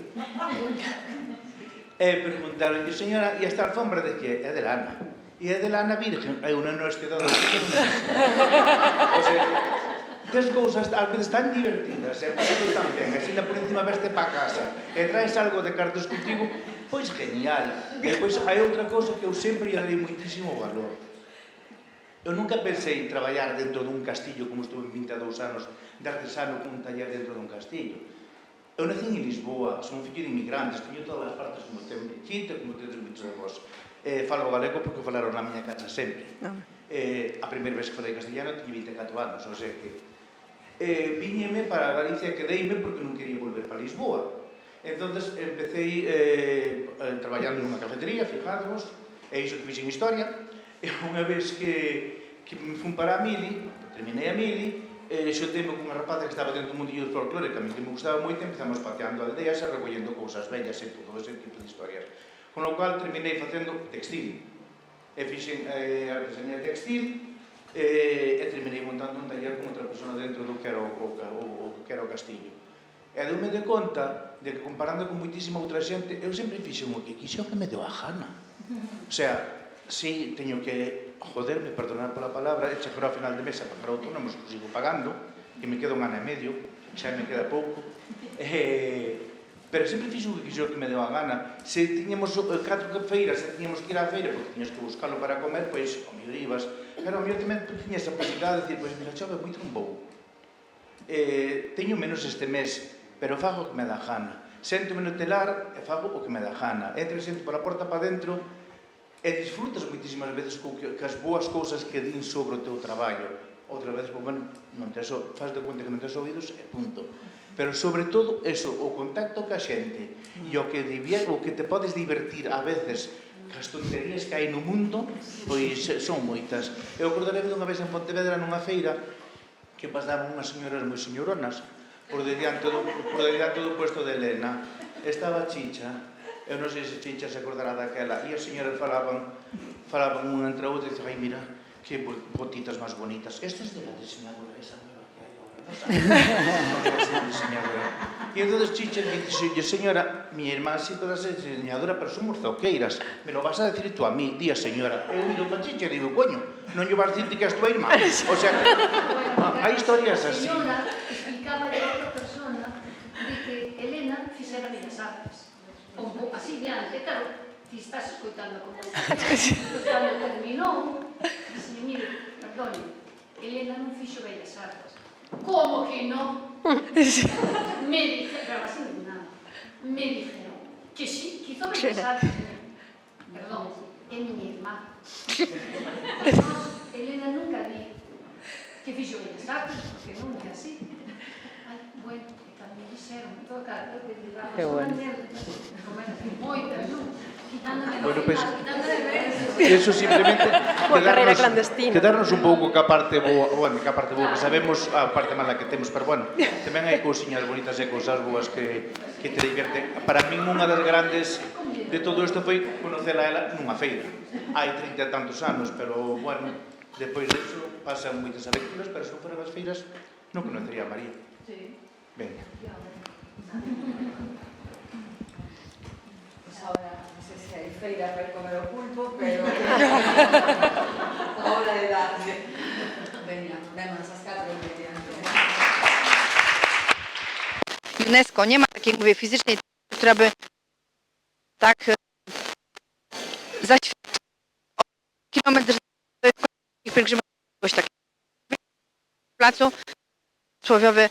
E preguntaronlle, señora, e esta alfombra de que é de lana? E é de lana virgen, é unha honestidade. O sea, tes cousas ás veces tan divertidas, e pasando tan ben, e sina por encima veste pa casa, e traes algo de cartos contigo, pois genial. E depois hai outra cousa que eu sempre lle darei moitísimo valor. Eu nunca pensei en traballar dentro dun castillo, como estuve en 22 anos, de artesano con un taller dentro dun castillo. Eu nací en Lisboa, son fillo de inmigrantes, teño todas as partes como ten Chita, como ten os avós. Falo galego porque falaron na miña casa sempre. A primeira vez que falei castellano tiña 24 anos, o sea que viñeme para Galicia, quedeime porque non quería volver para Lisboa. Entonces empecé traballando nunha cafetería, fijadvos, e iso que fixen historia, e unha vez que me fun para a Mili, terminei a Mili, xotei-me con unha rapaza que estaba dentro do mundillo do folclore, que a mí que me gustaba moito, empezamos pateando aldeas e recollendo cousas bellas e todo ese tipo de historias. Con o cual terminei facendo textil, e fixen artesanía textil, e terminei montando un taller con outra persona dentro do que era o castillo. E deu-me de conta de que, comparando con moitísima outra xente, eu sempre fixen o que quixo que me deu a gana. O sea, si teño que joderme, perdonar pola palabra, e chegar ao final de mes a pagar autónomos, que sigo pagando, que me queda un ano e medio, xa me queda pouco, pero sempre fixo o que quixo que me deu a gana. Se tiñamos 4 feiras, se tiñamos que ir á feira, porque tiñas que buscalo para comer, pois, o mellor ibas, pero o mellor tamén tiñas a posibilidade de dicir, pois, mira, chove moito non vou. Teño menos este mes, pero fago o que me dá gana. Séntome no telar e fago o que me dá gana. Entro e sento pola porta para dentro e disfrutas moitísimas veces as boas cousas que din sobre o teu traballo. Outra vez, bueno, faz de conta que non tes ouvidos e punto. Pero, sobre todo, eso, o contacto ca xente e o que te podes divertir a veces as tonterías que hai no mundo, pois son moitas. Eu acordarei dunha vez en Pontevedra nunha feira que pasaban unhas señoras moi señoronas por diante do puesto de Elena. Estaba Chicha, eu non sei se Chicha se acordará daquela, e as señoras falaban unha entre outra e dicen, ai, mira, que botitas máis bonitas. Esta é de la diseñadora, esa nueva que hai agora, non sabe? E entón Chicha dice, señora, mi irmán sí puede ser diseñadora, pero somos zoqueiras, me lo vas a decir tú a mí, di a señora. Eu miro para Chicha e digo, coño, non lle vas a dicir que és tua irmán? O sea, hai historias así. A señora explicaba de outra persona de que Elena fixera Bellas Artes. Así diante, claro, ti estás escoitando como cando terminou, dice, mire, perdone, Elena non fixo Bellas Artes. Como que non? Me dijeron, así nada, me dijeron que sí, que hizo Bellas Artes. Perdón, é miña irmá. Elena nunca di que fixo Bellas Artes, porque non é así. Ai, bueno, tamén dixeron, todo claro, que digamos, son anécdotas, moitas, non? Bueno, pues, eso simplemente quedarnos un pouco ca parte boa, bueno, ca parte boa, que sabemos a parte mala que temos, pero bueno, tamén hai cousiñas bonitas e cousas boas que te diverten. Para min unha das grandes de todo isto foi conocela a ela nunha feira. Hai 30 e tantos anos, pero bueno, depois disso pasan moitas aventuras, pero se non foran as feiras non conocería a María. Venga. Pues ahora, non sei se hai feira para comer o pulpo, pero a hora de darle. Venga, vemos as 4:30. UNESCO nie ma takiej, mówię, fizycznej, która by tak zaświeciła kilometr pielgrzymowych takiego placu przysłowiowy